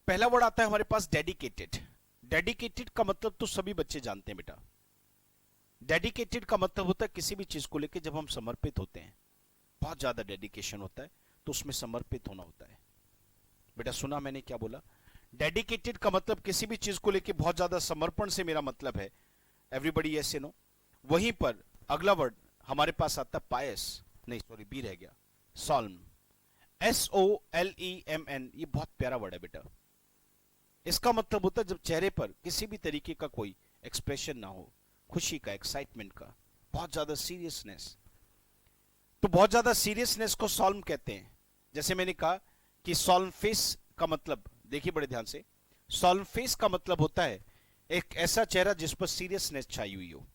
पहला वर्ड आता है हमारे पास डेडिकेटेड। डेडिकेटेड का मतलब तो सभी बच्चे जानते हैं बेटा। डेडिकेटेड का मतलब होता है किसी भी चीज को लेकर जब हम समर्पित होते हैं, बहुत ज्यादा डेडिकेशन होता है तो उसमें समर्पित होना होता है। बेटा सुना मैंने क्या बोला? डेडिकेटेड का मतलब किसी भी चीज को लेकर बहुत ज्यादा समर्पण से मेरा मतलब है। Everybody yes no. वहीं पर अगला वर्ड हमारे पास आता है पायस, नहीं सॉरी बी रह गया, सॉल्म। SOLEMN, ये बहुत प्यारा वर्ड है बेटा। इसका मतलब होता है जब चेहरे पर किसी भी तरीके का कोई एक्सप्रेशन ना हो, खुशी का, एक्साइटमेंट का, बहुत ज्यादा सीरियसनेस। तो बहुत ज्यादा सीरियसनेस को सॉल्म कहते हैं। जैसे मैंने कहा कि सॉल्म फेस का मतलब, देखिए बड़े ध्यान से, सॉल्म फेस का मतलब होता है एक ऐसा चेहरा जिस पर सीरियसनेस छाई हुई हो।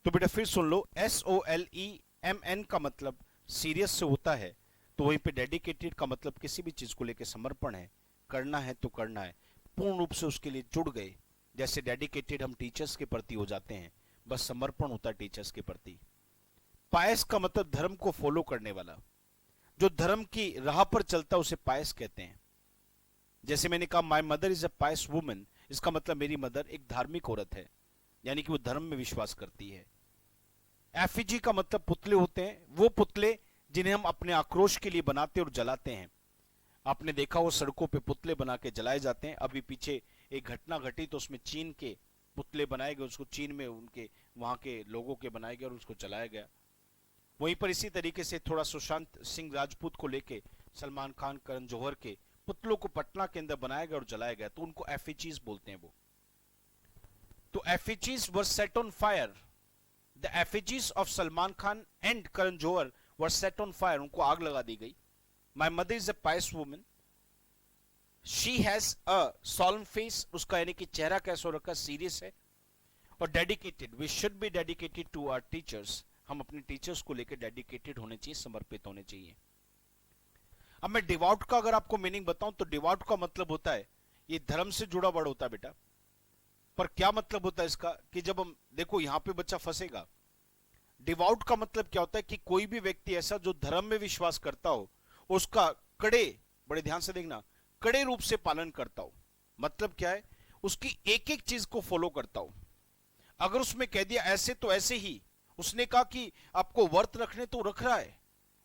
तो बेटा फिर सुन लो, SOLEMN का मतलब सीरियस से होता है, तो वहीं पे डेडिकेटेड का मतलब किसी भी चीज को लेकर समर्पण है, करना है तो करना है, पूर्ण रूप से उसके लिए जुड़ गए। जैसे डेडिकेटेड हम टीचर्स के प्रति हो जाते हैं, बस समर्पण होता है टीचर्स के प्रति। पायस का मतलब धर्म को फॉलो करने वाला, जो धर्म की राह पर चलता है उसे पायस कहते हैं। जैसे मैंने कहा my mother is a pious woman, इसका मतलब मेरी मदर एक धार्मिक औरत है, यानी कि वो धर्म में विश्वास करती है। एफिजी का मतलब पुतले होते हैं, वो पुतले जिन्हें हम अपने आक्रोश के लिए बनाते और जलाते हैं। आपने देखा वो सड़कों पे पुतले बना के जलाए जाते हैं। अभी पीछे एक घटना घटी तो उसमें चीन के पुतले बनाए गए, उसको चीन में उनके वहां के लोगों के बनाए गए और उसको जलाया गया। वहीं पर इसी तरीके से थोड़ा सुशांत सिंह राजपूत को लेके सलमान खान, करण जौहर के पुतलों को पटना के अंदर बनाया गया और जलाया गया, तो उनको एफिजीज बोलते हैं वो। तो effigies were set on fire, the effigies of Salman Khan and Karan Johar were set on fire, उनको आग लगा दी गई। My mother is a pious woman, she has a solemn face, उसका यानी कि चेहरा कैसा हो रखा, सीरियस है। और dedicated, we should be dedicated to our teachers, हम अपने टीचर्स को लेकर डेडिकेटेड होने चाहिए, समर्पित होने चाहिए। अब मैं डिवोट का अगर आपको मीनिंग बताऊं तो डिवोट का मतलब होता है, ये धर्म से जुड़ा वर्ड होता है बेटा। पर क्या मतलब होता है इसका, कि जब हम देखो यहां पे बच्चा फंसेगा। डिवोट का मतलब क्या होता है कि कोई भी व्यक्ति ऐसा जो धर्म में विश्वास करता हो, उसका कड़े, बड़े ध्यान से देखना, कड़े रूप से पालन करता हो। मतलब क्या है, उसकी एक एक चीज को फॉलो करता हो। अगर उसमें कह दिया ऐसे तो ऐसे ही, उसने कहा कि आपको व्रत रखने तो रख रहा है।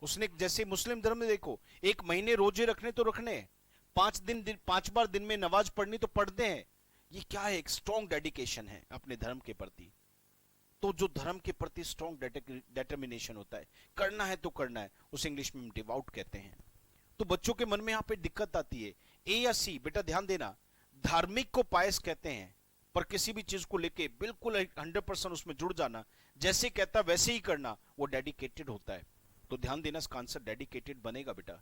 उसने जैसे मुस्लिम धर्म में देखो, एक महीने रोजे रखने तो रखने हैं, 5 बार दिन में नमाज पढ़नी तो पढ़ते हैं। ये क्या है, एक स्ट्रॉन्ग डेडिकेशन है अपने धर्म के प्रति। तो जो धर्म के प्रति स्ट्रॉन्ग डेटर्मिनेशन होता है, करना है तो करना है, उसे इंग्लिश में डिवोट कहते हैं। तो बच्चों के मन में यहां पे दिक्कत आती है, ए या सी। बेटा ध्यान देना, धार्मिक को पायस कहते हैं, पर किसी भी चीज को लेके बिल्कुल 100% उसमें जुड़ जाना, जैसे कहता वैसे ही करना, वो डेडिकेटेड होता है। तो ध्यान देना, इसका आंसर डेडिकेटेड बनेगा बेटा,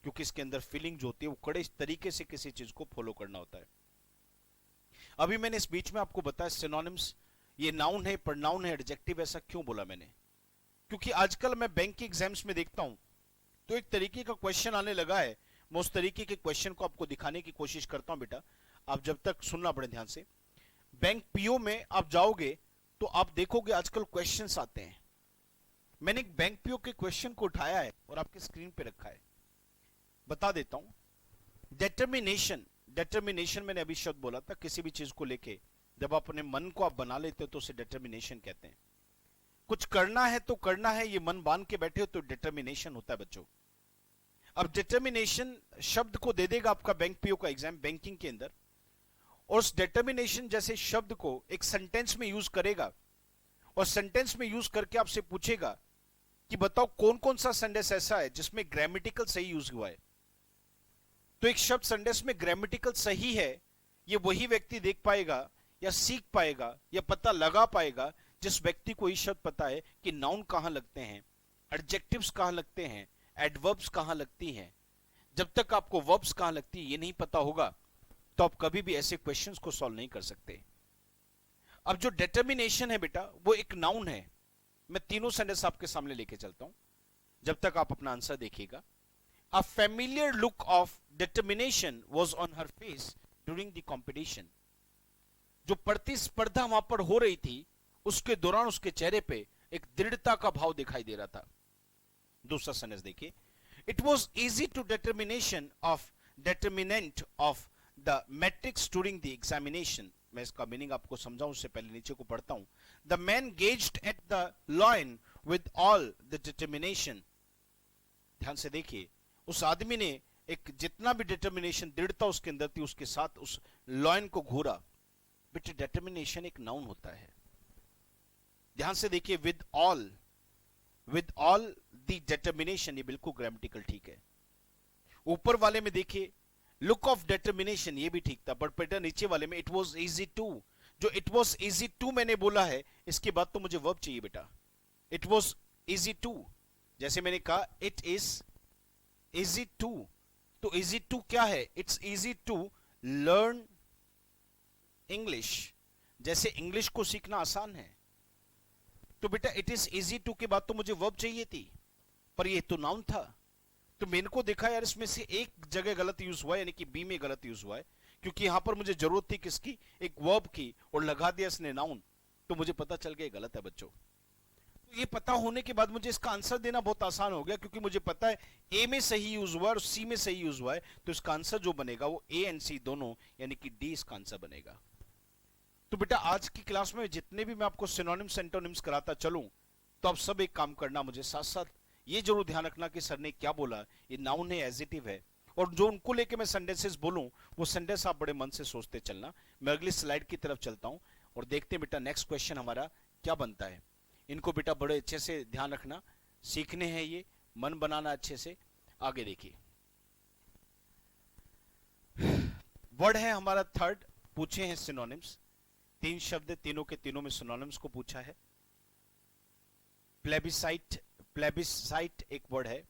क्योंकि इसके अंदर फीलिंग जो होती है वो कड़े तरीके से किसी चीज को फॉलो करना होता है। अभी मैंने इस बीच में आपको बताया सिनोनिम्स, ये नाउन है, प्रोनाउन है, एडजेक्टिव, ऐसा क्यों बोला मैंने? क्योंकि आजकल मैं बैंक के एग्जाम्स में देखता हूं तो एक तरीके का क्वेश्चन आने लगा है। मैं उस तरीके के क्वेश्चन को आपको दिखाने की कोशिश करता हूं बेटा, आप जब तक सुनना बड़े ध्यान से। बैंक पीओ में आप जाओगे तो आप देखोगे आजकल क्वेश्चंस आते हैं। मैंने एक बैंक पीओ के क्वेश्चन को उठाया है और आपके स्क्रीन पे रखा है, बता देता हूं। डेटर्मिनेशन, डेटर्मिनेशन मैंने अभी शब्द बोला था, किसी भी चीज को लेके जब अपने मन को आप बना लेते हो तो उसे डेटर्मिनेशन कहते हैं। कुछ करना है तो करना है, ये मन बांध के बैठे हो तो डिटर्मिनेशन होता है बच्चों। अब डिटर्मिनेशन शब्द को दे देगा आपका बैंक पीओ का एग्जाम बैंकिंग के अंदर, और उस डिटर्मिनेशन जैसे शब्द को एक सेंटेंस में यूज करेगा, और सेंटेंस में यूज करके आपसे पूछेगा कि बताओ कौन कौन सा सेंटेंस ऐसा है जिसमें ग्रामेटिकल सही यूज हुआ है। तो एक शब्द सेंटेंस में ग्रामेटिकल सही है, ये वही व्यक्ति देख पाएगा या सीख पाएगा या पता लगा पाएगा जिस व्यक्ति को ये शब्द पता है कि नाउन कहां लगते हैं, एडजेक्टिव्स कहां लगते हैं, एडवर्ब्स कहां लगती हैं। जब तक आपको वर्ब्स कहां लगती है ये नहीं पता होगा तो आप कभी भी ऐसे क्वेश्चंस को सॉल्व नहीं कर सकते। अब जो डिटर्मिनेशन है बेटा वो एक नाउन है। मैं तीनों सेंटेंस आपके सामने लेके चलता हूं, जब तक आप अपना आंसर देखिएगा। A familiar look of determination was on her face during the competition. जो प्रतिस्पर्धा वहां पर हो रही थी उसके दौरान उसके चेहरे पे एक दृढ़ता का भाव दिखाई दे रहा था। दूसरा सेंटेंस देखिए, It was easy to determination of determinant of the matrix during the examination. मैं इसका मीनिंग आपको समझाऊं उससे पहले नीचे को पढ़ता हूं। The man gazed at the lion with all the determination. ध्यान से देखिए, उस आदमी ने एक जितना भी डिटर्मिनेशन दृढ़ता उसके अंदर थी उसके साथ उस लॉयन को घूरा। बेटे डिटर्मिनेशन एक नाउन होता है। ध्यान से देखिए, विद ऑल द डिटर्मिनेशन, ये बिल्कुल ग्रामेटिकल ठीक है। ऊपर वाले में देखिए लुक ऑफ डिटर्मिनेशन, ये भी ठीक था, बट बेटा नीचे वाले में इट वाज इजी टू, जो इट वाज इजी टू मैंने बोला है इसके बाद तो मुझे वर्ब चाहिए बेटा। इट वाज इजी टू, जैसे मैंने कहा इट इज इजी टू, तो इजी टू क्या है? It's easy to learn English, जैसे इंग्लिश को सीखना आसान है। तो बेटा इट इज इजी टू के बाद तो मुझे वर्ब चाहिए थी, पर ये तो नाउन था। तो मैंने को देखा यार इसमें से एक जगह गलत यूज हुआ है, यानी कि बी में गलत यूज हुआ है, क्योंकि यहां पर मुझे जरूरत थी किसकी? एक वर्ब की, और लगा दिया इसने नाउन, तो मुझे पता चल गया गलत है बच्चों। तो ये पता होने के बाद मुझे इसका आंसर देना बहुत आसान हो गया, क्योंकि मुझे पता है ए में सही यूज हुआ है और सी में सही यूज हुआ है, तो इसका आंसर जो बनेगा वो ए एंड सी दोनों, यानी कि डी इसका आंसर बनेगा। तो बेटा आज की क्लास में जितने भी मैं आपको सिनोनिम्स एंटोनिम्स कराता चलूं, तो आप सब एक काम करना, मुझे साथ साथ ये जरूर ध्यान रखना कि सर ने क्या बोला, ये नाउन है, एडजेक्टिव है, और जो उनको लेके मैं सेंटेंसेस बोलूं वो सेंटेंस आप बड़े मन से सोचते चलना। मैं अगली स्लाइड की तरफ चलता हूं और देखते हैं बेटा नेक्स्ट क्वेश्चन हमारा क्या बनता है। इनको बेटा बड़े अच्छे से ध्यान रखना, सीखने हैं ये, मन बनाना अच्छे से। आगे देखिए, वर्ड है हमारा थर्ड, पूछे हैं सिनोनिम्स, तीन शब्द, तीनों के तीनों में सिनोनिम्स को पूछा है। प्लेबिसाइट, प्लेबिसाइट एक वर्ड है।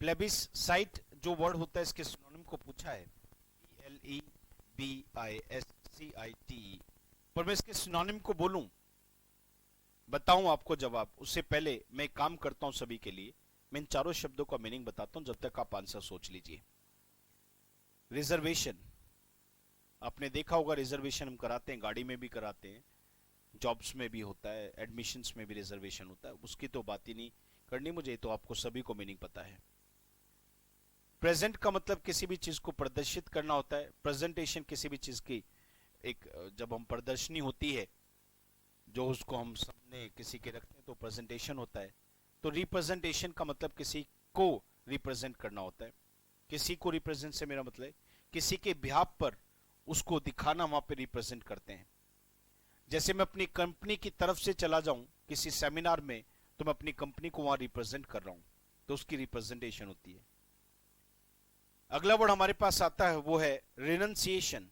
प्लेबिसाइट जो वर्ड होता है इसके सिनोनिम को पूछा है, PLEBISCIT, पर मैं इसके सिनोनिम को बोलूं, बताऊं आपको जवाब, उससे पहले मैं एक काम करता हूं सभी के लिए, मैं इन चारों शब्दों का मीनिंग बताता हूं, जब तक आप आंसर सोच लीजिए। रिजर्वेशन, आपने देखा होगा रिजर्वेशन हम कराते हैं, गाड़ी में भी कराते हैं, जॉब्स में भी होता है, एडमिशंस में भी रिजर्वेशन होता है, उसकी तो बात ही नहीं करनी मुझे, तो आपको सभी को मीनिंग पता है। प्रेजेंट का मतलब किसी भी चीज को प्रदर्शित करना होता है। प्रेजेंटेशन किसी भी चीज की एक, जब हम प्रदर्शनी होती है जो उसको हम सामने किसी के रखते हैं तो प्रेजेंटेशन होता है। तो रिप्रेजेंटेशन का मतलब किसी को रिप्रेजेंट करना होता है। किसी को रिप्रेजेंट से मेरा मतलब किसी के बिहाफ पर उसको दिखाना, वहां पे रिप्रेजेंट करते हैं। जैसे मैं अपनी कंपनी की तरफ से चला जाऊं किसी सेमिनार में, तो मैं अपनी कंपनी को वहां रिप्रेजेंट कर रहा हूं, तो उसकी रिप्रेजेंटेशन होती है। अगला वर्ड हमारे पास आता है वो है रिनंसिएशन।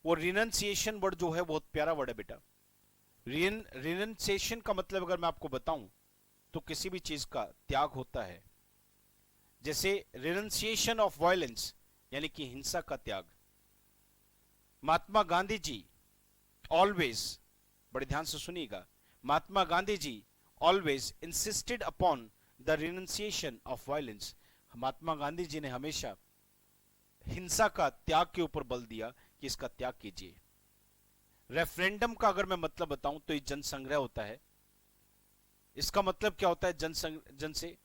वो रिनंसिएशन वर्ड जो है बहुत प्यारा वर्ड है बेटा। रिनंसिएशन का मतलब अगर मैं आपको बताऊं तो किसी भी चीज का त्याग होता है। जैसे रिनंसिएशन ऑफ वायलेंस, यानी कि हिंसा का त्याग। महात्मा गांधी जी ऑलवेज, बड़े ध्यान से सुनिएगा, Mahatma Gandhi ji always insisted upon the renunciation of violence. Mahatma Gandhi ji ने हमेशा हिंसा का त्याग के ऊपर बल दिया कि इसका त्याग कीजिए। रेफरेंडम का अगर मैं मतलब बताऊं तो ये जनसंग्रह होता है। इसका मतलब क्या होता है? जन से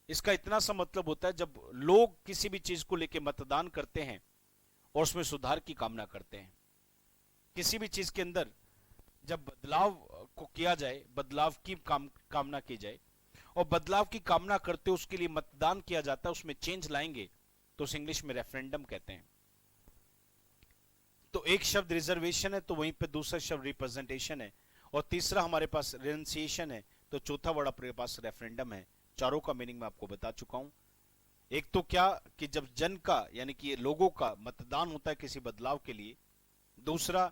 इसका इतना सा मतलब होता है जब लोग किसी भी चीज को लेकर मतदान करते हैं और उसमें सुधार की कामना करते हैं। किसी भी चीज के अंदर जब बदलाव को किया जाए, बदलाव की कामना की जाए, और बदलाव की कामना करते हो, उसके लिए मतदान किया जाता है, उसमें चेंज लाएंगे, तो उस इंग्लिश में रेफरेंडम कहते हैं। तो एक शब्द रिजर्वेशन है, तो वहीं पे दूसरा शब्द रिप्रेजेंटेशन है, और तीसरा हमारे पास रेनसिएशन है, तो चौथा वर्ड अपने पास रेफरेंडम है। चारों का मीनिंग मैं आपको बता चुका हूं। एक तो क्या कि जब जन का यानी कि लोगों का मतदान होता है किसी बदलाव के लिए, दूसरा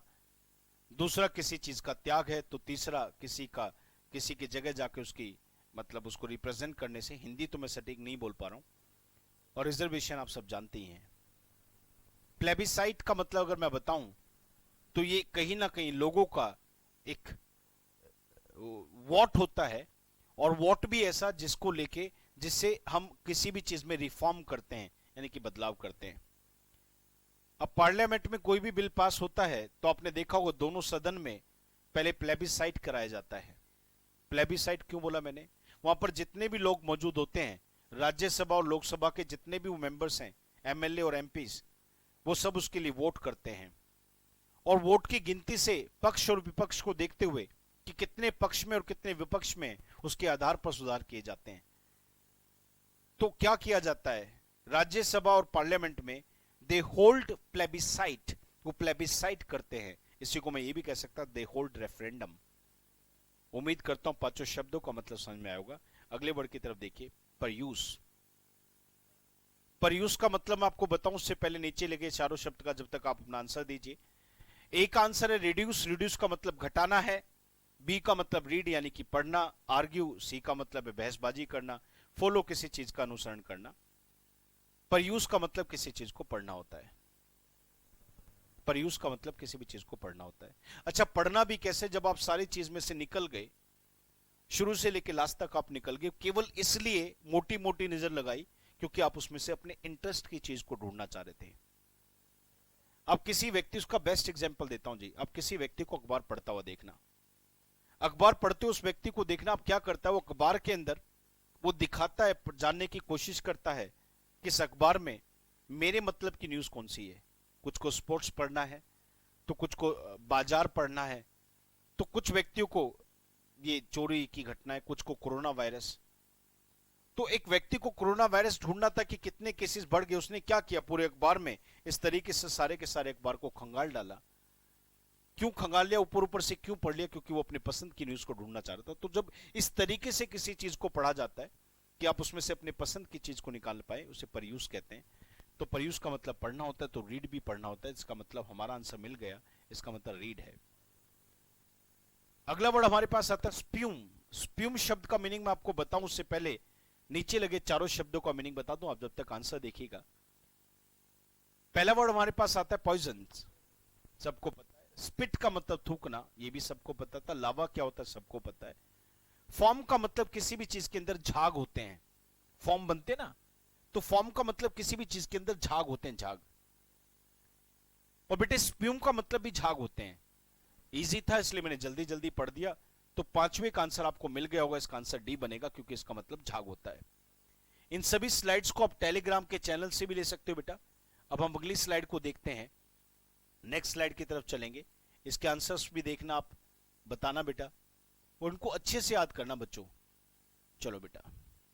दूसरा किसी चीज का त्याग है, तो तीसरा किसी की जगह जाके उसकी मतलब उसको रिप्रेजेंट करने से। हिंदी तो मैं सटीक नहीं बोल पा रहा हूं। और रिजर्वेशन आप सब जानते ही हैं। प्लेबिसाइट का मतलब अगर मैं बताऊं तो ये कहीं ना कहीं लोगों का एक वोट होता है, और वोट भी ऐसा जिसको लेके जिससे हम किसी भी चीज में रिफॉर्म करते हैं, यानी कि बदलाव करते हैं। अब पार्लियामेंट में कोई भी बिल पास होता है तो आपने देखा होगा दोनों सदन में पहले प्लेबिसाइट कराया जाता है। प्लेबिसाइट क्यों बोला मैंने? वहां पर जितने भी लोग मौजूद होते हैं, राज्यसभा और लोकसभा के जितने भी मेंबर्स हैं, एमएलए और एमपीज, वो सब उसके लिए वोट करते हैं। और वोट की गिनती से पक्ष और विपक्ष को देखते हुए कि कितने पक्ष में और कितने विपक्ष में, उसके आधार पर सुधार किए जाते हैं। तो क्या किया जाता है राज्यसभा और पार्लियामेंट में? दे होल्ड प्लेबिसाइट, वो प्लेबिसाइट करते हैं। इसी को मैं ये भी कह सकता दे होल्ड रेफरेंडम। उम्मीद करता हूं पांचों शब्दों का मतलब समझ में आया होगा। अगले वर्ड की तरफ देखिए, परयूज। परयूज का मतलब मैं आपको बताऊं उससे पहले नीचे लगे चारों शब्द का जब तक आप अपना आंसर दीजिए। एक आंसर है रिड्यूस। रिड्यूस का मतलब घटाना है। बी का मतलब रीड यानी कि पढ़ना। आर्ग्यू, सी का मतलब है बहसबाजी करना। फॉलो, किसी चीज का अनुसरण करना। परयूज का मतलब किसी चीज को पढ़ना होता है। परयूज का मतलब किसी भी चीज को पढ़ना होता है। अच्छा, पढ़ना भी कैसे? जब आप सारी चीज में से निकल गए, शुरू से लेकर लास्ट तक आप निकल गए, केवल इसलिए मोटी मोटी नजर लगाई क्योंकि आप उसमें से अपने इंटरेस्ट की चीज को ढूंढना चाह रहे थे। अब किसी व्यक्ति, उसका बेस्ट एग्जांपल देता हूं जी। अब किसी व्यक्ति को अखबार पढ़ता हुआ देखना, अखबार पढ़ते उस व्यक्ति को देखना, अब क्या करता है वो अखबार के अंदर वो दिखाता है, जानने की कोशिश करता है कि इस अखबार में मेरे मतलब की न्यूज कौन सी है। कुछ को स्पोर्ट्स पढ़ना है, तो कुछ को बाजार पढ़ना है, तो कुछ व्यक्तियों को ये चोरी की घटना है, कुछ को कोरोना वायरस। तो एक व्यक्ति को कोरोना वायरस ढूंढना था कि कितने केसेस बढ़ गए। उसने क्या किया, पूरे अखबार में इस तरीके से सारे के सारे अखबार को खंगाल डाला। क्यों खंगाल लिया, ऊपर ऊपर से क्यों पढ़ लिया? क्योंकि वो अपने पसंद की न्यूज को ढूंढना चाह रहा था। तो जब इस तरीके से किसी चीज को पढ़ा जाता है कि आप उसमें से अपने पसंद की चीज को निकाल पाए, उसे परयूज कहते हैं। तो परयूज का मतलब पढ़ना होता है, तो रीड भी पढ़ना होता है। इसका मतलब हमारा आंसर मिल गया, इसका मतलब रीड है। अगला वर्ड हमारे पास आता है स्प्यूम। स्प्यूम शब्द का मीनिंग मैं आपको बताऊं उससे पहले नीचे लगे चारों शब्दों का मीनिंग बता दूं, आप जब तक आंसर देखिएगा। पहला वर्ड हमारे पास आता है पॉइजन, सबको पता है। स्पिट का मतलब थूकना, ये भी सबको पता था। लावा क्या होता है, सबको पता है। फॉर्म का मतलब किसी भी चीज के अंदर झाग होते हैं, फॉर्म बनते ना, तो फॉर्म का मतलब किसी भी चीज के अंदर झाग होते हैं, झाग। और बेटे स्प्यूम का मतलब भी झाग होते हैं। इजी था इसलिए मैंने जल्दी जल्दी पढ़ दिया। तो पांचवें का आंसर आपको मिल गया होगा, इसका आंसर डी बनेगा क्योंकि इसका मतलब झाग होता है। इन सभी स्लाइड्स को आप टेलीग्राम के चैनल से भी ले सकते हो बेटा। अब हम अगली स्लाइड को देखते हैं, नेक्स्ट स्लाइड की तरफ चलेंगे। इसके आंसर्स भी देखना, आप बताना बेटा, और उनको अच्छे से याद करना बच्चों। चलो बेटा,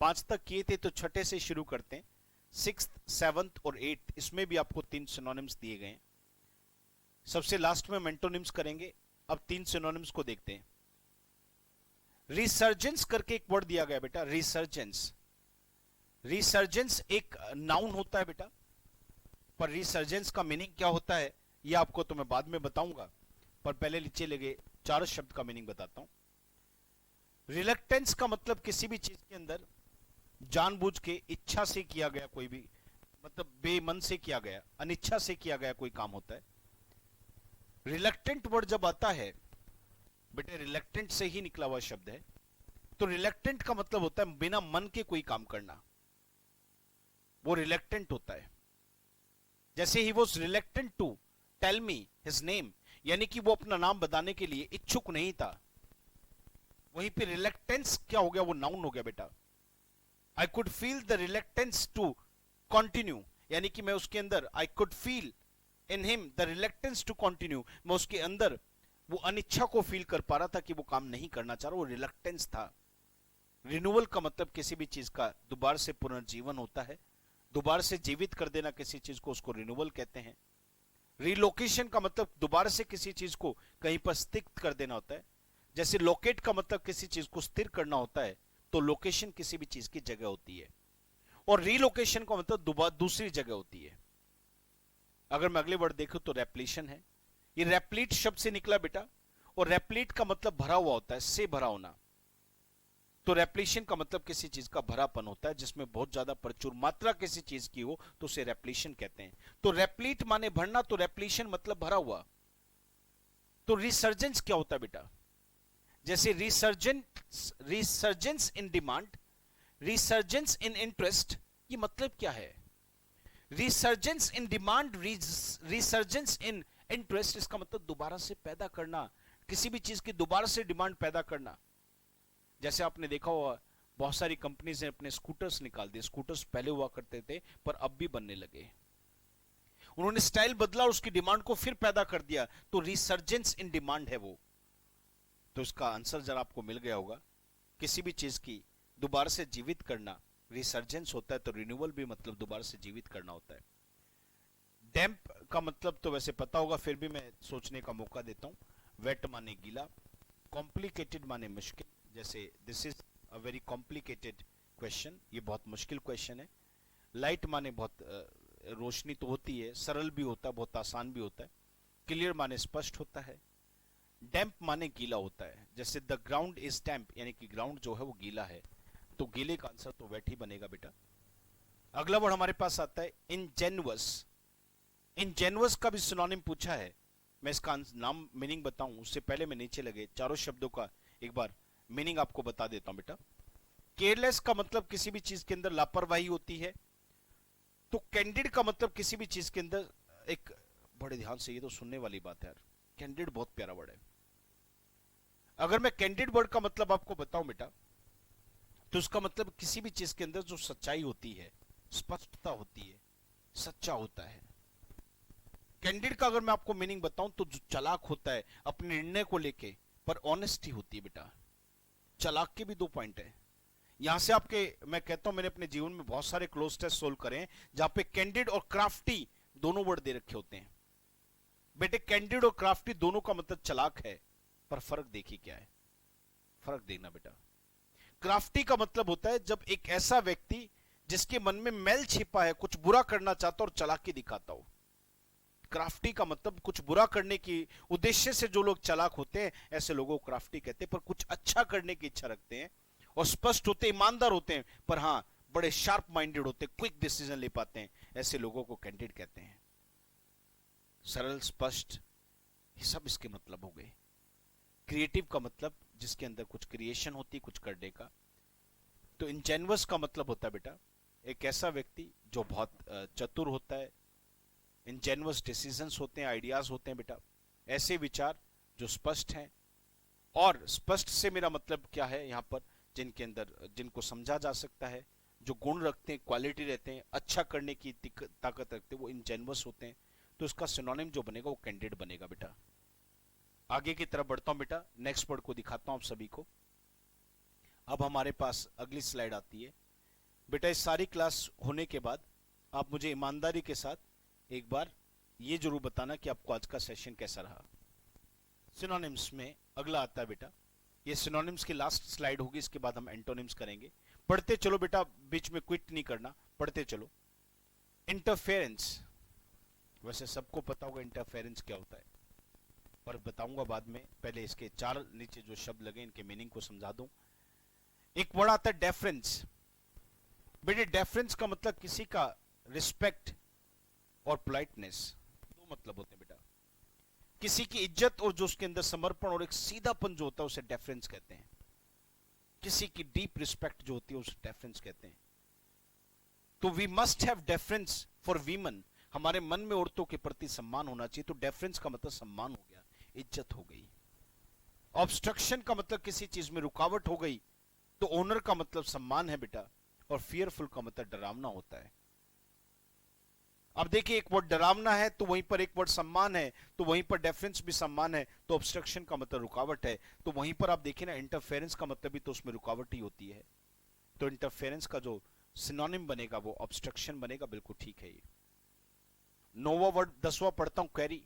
5 तक किए थे तो छठे से शुरू करते हैं। 6th, 7th और 8th, इसमें भी आपको 3 सिनोनिम्स दिए गए हैं। सबसे लास्ट में मेंटोनिम्स करेंगे। अब 3 सिनोनिम्स को देखते हैं। रिसर्जेंस करके एक वर्ड दिया गया बेटा, रिसर्जेंस। रिसर्जेंस एक नाउन होता है बेटा, पर रिसर्जेंस का मीनिंग क्या होता है ये आपको तो मैं बाद में बताऊंगा, पर पहले नीचे लगे चार शब्द का मीनिंग बताता हूं। रिलक्टेंस का मतलब किसी भी चीज के अंदर जानबूझ के इच्छा से किया गया कोई भी, मतलब बेमन से किया गया, अनिच्छा से किया गया कोई काम होता है। रिलक्टेंट वर्ड जब आता है बेटे, रिलक्टेंट से ही निकला हुआ शब्द है, तो रिलक्टेंट का मतलब होता है बिना मन के कोई काम करना, वो रिलक्टेंट होता है। जैसे he was reluctant to tell me his name, यानी कि वो अपना नाम बताने के लिए इच्छुक नहीं था। वहीं पे रिलक्टेंस क्या हो गया, वो नाउन हो गया बेटा। I could feel the reluctance to continue, यानी कि मैं उसके अंदर, I could feel in him the reluctance to continue, मैं उसके अंदर वो अनिच्छा को फील कर पा रहा था कि वो काम नहीं करना चाह रहा, वो रिलक्टेंस था। रिन्यूअल का मतलब किसी भी चीज का दोबारा से पुनर्जीवन होता है, दोबारा से जीवित कर देना किसी चीज को, उसको रिन्यूअल कहते हैं। रिलोकेशन का मतलब दोबारा से किसी चीज को कहीं पर स्थित कर देना होता है। जैसे लोकेट का मतलब किसी चीज को स्थिर करना होता है, तो लोकेशन किसी भी चीज की जगह होती है। और रीलोकेशन का मतलब दोबारा दूसरी जगह होती है। अगर मैं अगले वर्ड देखूं तो रेप्लीशन है। ये रेप्लीट शब्द से निकला बेटा, और रेप्लीट का मतलब भरा हुआ होता है, से भरा होना। तो रेप्लीशन का मतलब किसी चीज का भरापन होता है, जिसमें बहुत ज्यादा प्रचुर मात्रा किसी चीज की हो तो उसे रेप्लीशन कहते हैं। तो रेप्लीट माने भरना, तो रेप्लीशन मतलब भरा हुआ। तो रिसर्जेंस क्या होता है बेटा? जैसे resurgence in demand, resurgence in interest, ये मतलब क्या है? Resurgence in demand, resurgence in interest, इसका मतलब दोबारा से पैदा करना, किसी भी चीज की दोबारा से डिमांड पैदा करना। जैसे आपने देखा होगा बहुत सारी कंपनीज ने अपने स्कूटर्स निकाल दिए। स्कूटर्स पहले हुआ करते थे पर अब भी बनने लगे। उन्होंने स्टाइल बदला और उसकी डिमांड को फिर पैदा कर दिया, तो रिसर्जेंस इन डिमांड है वो। तो इसका आंसर जरा आपको मिल गया होगा। किसी भी चीज की दोबारा से जीवित करना रिसर्जेंस होता है, तो रिन्यूअल भी मतलब दोबारा से जीवित करना होता है। डैम्प का मतलब तो वैसे पता होगा, फिर भी मैं सोचने का मौका देता हूं। वेट माने गीला, कॉम्प्लिकेटेड माने मुश्किल। जैसे this is a very complicated question, ये बहुत मुश्किल क्वेश्चन है। लाइट माने बहुत रोशनी तो होती है, सरल भी होता है, बहुत आसान भी होता है। क्लियर माने स्पष्ट होता है। डैम्प माने गीला होता है। जैसे द ग्राउंड इज डैम्प, यानी कि ग्राउंड जो है वो गीला है, तो गीले का आंसर तो वेट ही बनेगा बेटा। अगला वर्ड हमारे पास आता है इनजेन्युअस। इनजेन्युअस का भी सिनोनिम पूछा है। मैं इसका नाम मीनिंग बताऊं उससे पहले मैं नीचे लगे चारों शब्दों का एक बार मीनिंग आपको बता देता हूं बेटा। केयरलेस का मतलब किसी भी चीज के अंदर लापरवाही होती है। तो कैंडिड का मतलब किसी भी चीज के अंदर एक, बड़े ध्यान से, ये तो सुनने वाली बात है यार, कैंडिड बहुत प्यारा वर्ड है। अगर मैं कैंडिड वर्ड का मतलब आपको बताऊं बेटा, तो उसका मतलब किसी भी चीज के अंदर जो सच्चाई होती है, स्पष्टता होती है, सच्चा होता है। कैंडिड का अगर मैं आपको मीनिंग बताऊं तो जो चालाक होता है अपने निर्णय को लेके, पर ऑनेस्टी होती है बेटा। चालाक के भी दो पॉइंट है। यहां से आपके, मैं कहता हूं मैंने अपने जीवन में बहुत सारे क्लोज टेस्ट सोल्व करे हैं जहां पे कैंडिड और क्राफ्टी दोनों वर्ड दे रखे होते हैं। बेटे कैंडिड और क्राफ्टी दोनों का मतलब चालाक है, पर फर्क देखिए क्या है, फर्क देखना बेटा। क्राफ्टी का मतलब होता है जब एक ऐसा व्यक्ति जिसके मन में मैल छिपा है, कुछ बुरा करना चाहता और चालाकी दिखाता हो। क्राफ्टी का मतलब कुछ बुरा करने की उद्देश्य से जो लोग चालाक होते हैं, ऐसे लोगों को क्राफ्टी कहते हैं। पर कुछ अच्छा करने की इच्छा रखते हैं और स्पष्ट होते, ईमानदार होते हैं, पर हाँ बड़े शार्प माइंडेड होते हैं, क्विक डिसीजन ले पाते हैं, ऐसे लोगों को कैंडिड कहते हैं। सरल, स्पष्ट, ये सब इसके मतलब हो गए। क्रिएटिव का मतलब जिसके अंदर कुछ क्रिएशन होती है, कुछ करने का। तो इंजेन्युअस का मतलब होता है बेटा एक ऐसा व्यक्ति जो बहुत चतुर होता है। इंजेन्युअस डिसीजंस होते हैं, आइडियाज होते हैं बेटा, ऐसे विचार जो स्पष्ट हैं। और स्पष्ट से मेरा मतलब क्या है यहाँ पर, जिनके अंदर, जिनको समझा जा सकता है, जो गुण रखते हैं, क्वालिटी रहते हैं, अच्छा करने की ताकत रखते हैं, वो इंजेन्युअस होते हैं। तो इसका सिनोनिम जो बनेगा वो कैंडिड बनेगा बेटा। आगे की तरफ बढ़ता हूं बेटा, नेक्स्ट वर्ड को दिखाता हूं आप सभी को। अब हमारे पास अगली स्लाइड आती है बेटा। इस सारी क्लास होने के बाद आप मुझे ईमानदारी के साथ एक बार ये जरूर बताना कि आपको आज का सेशन कैसा रहा। सिनोनिम्स में अगला आता है बेटा, ये सिनोनिम्स की लास्ट स्लाइड होगी, इसके बाद हम एंटोनिम्स करेंगे। पढ़ते चलो बेटा, बीच में क्विट नहीं करना, पढ़ते चलो। इंटरफेरेंस, वैसे सबको पता होगा इंटरफेरेंस क्या होता है, पर बताऊंगा बाद में। पहले इसके चार नीचे जो शब्द लगे इनके मीनिंग को समझा दूं। एक वर्ड आता है डेफरेंस। बेटे डेफरेंस का मतलब किसी का रिस्पेक्ट और पोलाइटनेस, दो मतलब होते हैं बेटा। किसी की इज्जत और जो उसके अंदर समर्पण और एक सीधापन जो होता है उसे डेफरेंस कहते हैं। किसी की डीप रिस्पेक्ट जो होती है उसे डेफरेंस कहते हैं। तो we must have deference for women, हमारे मन में औरतों के प्रति सम्मान होना चाहिए। तो डेफरेंस का मतलब सम्मान हो गया, इज्जत हो गई। ऑब्स्ट्रक्शन का मतलब किसी चीज में रुकावट हो गई, तो ओनर का मतलब सम्मान है बेटा। और फियरफुल का मतलब डरावना होता है। अब देखिए, एक वर्ड डरावना है तो वहीं पर एक वर्ड सम्मान है, तो वहीं पर डेफरेंस भी सम्मान है, तो ऑब्स्ट्रक्शन का मतलब रुकावट है। तो वहीं पर आप देखिए ना, इंटरफेरेंस का मतलब भी तो उसमें रुकावट ही होती है। तो इंटरफेरेंस का जो सिनोनिम बनेगा वो ऑब्स्ट्रक्शन बनेगा। बिल्कुल ठीक है ये। 9वां वर्ड 10वां पढ़ता हूं, क्वेरी।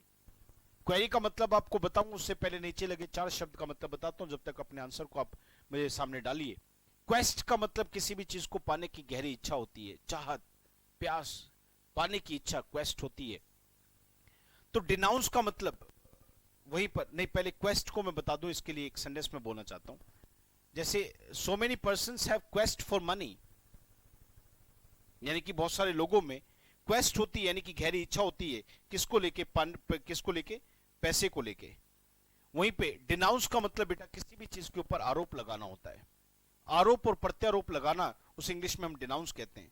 क्वेरी का मतलब आपको बताऊं उससे पहले नीचे लगे 4 शब्द का मतलब बताता हूं, जब तक अपने आंसर को आप मेरे सामने डालिए। क्वेस्ट का मतलब किसी भी चीज को पाने की गहरी इच्छा होती है, चाहत, प्यास, पाने की इच्छा, क्वेस्ट होती है। तो डिनाउंस का मतलब वहीं पर नहीं, पहले क्वेस्ट को मैं बता दूं, इसके लिए एक सेंटेंस में बोलना चाहता हूं। जैसे so many persons have quest for money, यानी कि बहुत सारे लोगों में क्वेस्ट होती है, यानी कि गहरी इच्छा होती है, किसको लेके, किसको लेके, पैसे को लेके। वहीं पे डिनाउंस का मतलब बेटा किसी भी चीज के ऊपर आरोप लगाना होता है। आरोप और प्रत्यारोप लगाना, उस इंग्लिश में हम डिनाउंस कहते हैं।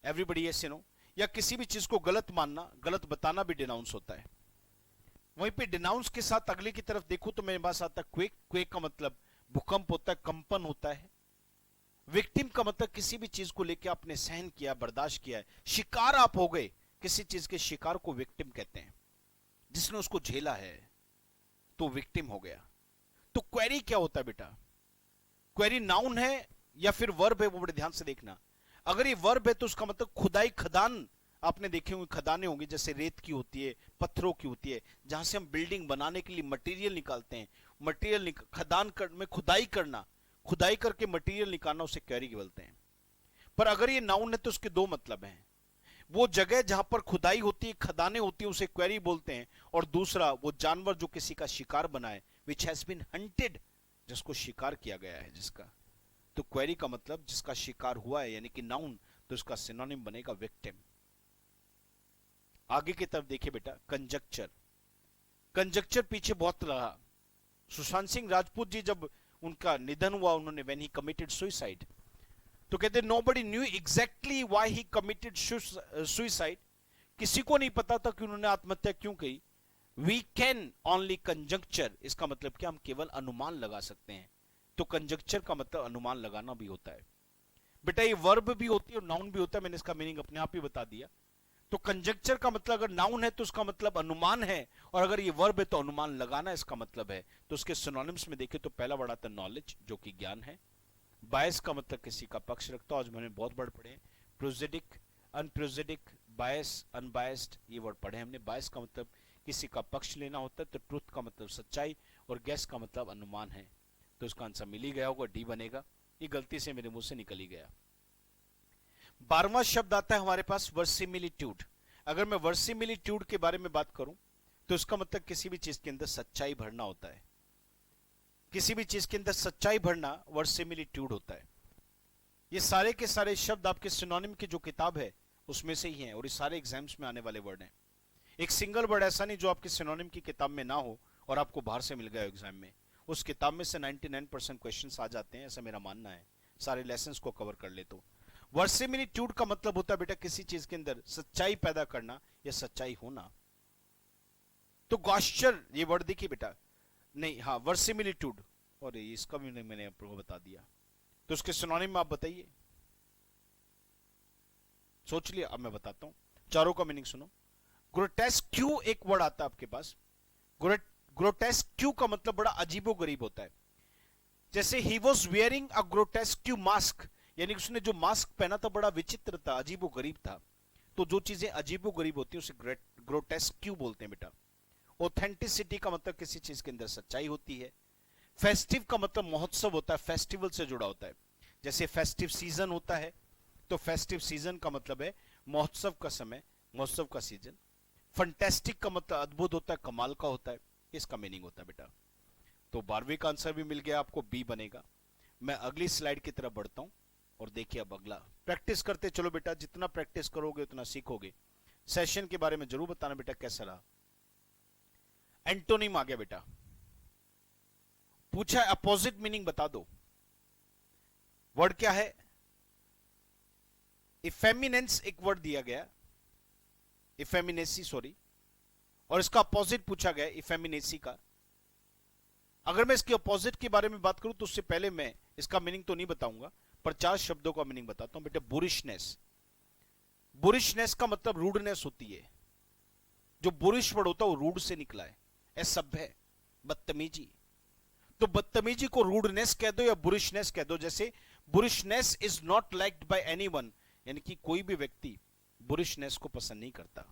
Everybody yes no. या किसी भी चीज को गलत मानना, गलत बताना भी डिनाउंस होता है। वहीं पे डिनाउंस के साथ अगले की तरफ देखो तो मेरे पास आता है क्वेक। क्वेक का मतलब भूकंप होता है, कंपन होता है। विक्टिम का मतलब किसी भी चीज को लेकर आपने सहन किया, बर्दाश्त किया है, शिकार आप हो गए, किसी चीज के शिकार को विक्टिम कहते हैं, जिसने उसको झेला है तो विक्टिम हो गया। तो क्वेरी क्या होता है बेटा? क्वेरी नाउन है या फिर वर्ब है, वो बड़े ध्यान से देखना। अगर ये वर्ब है तो उसका मतलब खुदाई, खदान, आपने देखे होंगे खदानें होंगी, जैसे रेत की होती है, पत्थरों की होती है, जहां से हम बिल्डिंग बनाने के लिए मटेरियल निकालते हैं। खदान में खुदाई करना, खुदाई करके मटेरियल निकालना, उसे क्वेरी बोलते हैं। पर अगर ये नाउन है तो उसके दो मतलब हैं। वो जगह जहां पर खुदाई होती है, खदानें होती है, उसे क्वेरी बोलते हैं। और दूसरा, वो जानवर जो किसी का शिकार बना है, विच हैज बीन हंटेड, जिसको शिकार किया गया है, जिसका। तो क्वेरी का मतलब जिसका शिकार हुआ है, यानी कि नाउन, तो इसका सिनोनिम बनेगा विक्टिम। आगे की तरफ देखिए बेटा, कंजक्चर। कंजक्चर पीछे बहुत रहा। सुशांत सिंह राजपूत जी जब उनका निधन हुआ, उन्होंने व्हेन ही कमिटेड सुसाइड, तो कहते nobody knew exactly why he committed suicide. किसी को नहीं पता था कि उन्होंने आत्महत्या क्यों की। वी कैन ओनली कंजक्चर, इसका मतलब क्या, हम केवल अनुमान लगा सकते हैं। तो कंजक्चर का मतलब अनुमान लगाना भी होता है बेटा। ये वर्ब भी होती है और नाउन भी होता है, मैंने इसका मीनिंग अपने आप ही बता दिया। तो कंजक्चर का मतलब अगर नाउन है तो उसका मतलब अनुमान है, और अगर ये वर्ब है तो अनुमान लगाना इसका मतलब है। तो उसके सिनोनिम्स में देखें तो पहला वर्ड आता है नॉलेज, जो कि ज्ञान है। बायस का मतलब किसी का पक्ष रखता, आज मैंने बहुत वर्ड पढ़े। प्रोजेडिक, अनप्रोजेडिक, बायस, अनबायस्ड, ये वर्ड पढ़े हमने। बायस का मतलब किसी का पक्ष लेना होता है, तो ट्रुथ का मतलब सच्चाई, और गैस का मतलब अनुमान है। तो इसका आंसर मिल ही गया होगा, डी बनेगा। ये गलती से मेरे मुंह से निकल ही गया। 12वां शब्द आता है हमारे पास वर्सिमिलिट्यूड। अगर मैं वर्सिमिलिट्यूड के बारे में बात करूं तो इसका मतलब किसी भी चीज के अंदर सच्चाई भरना होता है। किसी भी चीज के अंदर सच्चाई भरना वर्सिमिलिट्यूड होता है। ये सारे के सारे शब्द आपके सिनोनिम की जो किताब है उसमें से ही हैं, और ये सारे एग्जाम्स में आने वाले वर्ड हैं। एक सिंगल वर्ड ऐसा नहीं जो आपके सिनोनिम की किताब में ना हो और आपको बाहर से मिल गया एग्जाम में। उस किताब में से 99% क्वेश्चंस आ जाते हैं, ऐसा मेरा मानना है, सारे लेसन्स को कवर कर ले तो। वर्सिमिलिट्यूड का मतलब होता है बेटा किसी चीज के अंदर सच्चाई पैदा करना या सच्चाई होना। तो गॉस्चर, ये वर्ड देखिए बेटा, नहीं, हाँ, वर्सिमिलिट्यूड, और इसका भी मैंने आपको बता दिया। तो उसके सिनोनिम आप बताइए, सोच लिया? अब मैं बताता हूं, चारों का मीनिंग सुनो। ग्रोटेस्क्यू एक वर्ड आता है आपके पास। ग्रोटेस्क्यू का मतलब बड़ा अजीबो गरीब होता है। जैसे he was wearing a grotesque mask, यानी उसने जो मास्क पहना था बड़ा विचित्र था, अजीबो गरीब था। तो जो चीजें अजीबो गरीब होती है उसे ग्रोटेस्क्यू बोलते हैं बेटा। ऑथेंटिसिटी का मतलब किसी चीज के अंदर सच्चाई होती है। फेस्टिव का मतलब महोत्सव होता है, फेस्टिवल से जुड़ा होता है। जैसे फेस्टिव सीजन होता है, तो फेस्टिव सीजन का मतलब है महोत्सव का समय, महोत्सव का सीजन। फंटेस्टिक का मतलब अद्भुत होता है, कमाल का होता है, इसका मीनिंग होता है बेटा। तो 12वीं का आंसर भी मिल गया आपको, बी बनेगा। मैं अगली स्लाइड की तरफ बढ़ता हूं, और देखिए अब अगला। प्रैक्टिस करते चलो बेटा, जितना प्रैक्टिस करोगे उतना सीखोगे। सेशन के बारे में जरूर बताना बेटा कैसा रहा। एंटोनिम आ गया बेटा, पूछा अपोजिट मीनिंग बता दो। वर्ड क्या है? इफेमिनेंस एक वर्ड दिया गया, इफेमिनेसी सॉरी, और इसका अपोजिट पूछा गया इफेमिनेसी का। अगर मैं इसके अपोजिट के बारे में बात करूं तो उससे पहले मैं इसका मीनिंग तो नहीं बताऊंगा, पर 4 शब्दों का मीनिंग बताता हूं बेटा। बुरिशनेस, बुरिशनेस का मतलब रूडनेस होती है। जो बुरिश वर्ड होता है वो रूड से निकला है, असभ्य, बदतमीजी। तो बदतमीजी को रूडनेस कह दो या बुरिशनेस कह दो। जैसे boorishness is not liked by anyone, यानी कि कोई भी व्यक्ति बुरिशनेस को पसंद नहीं करता।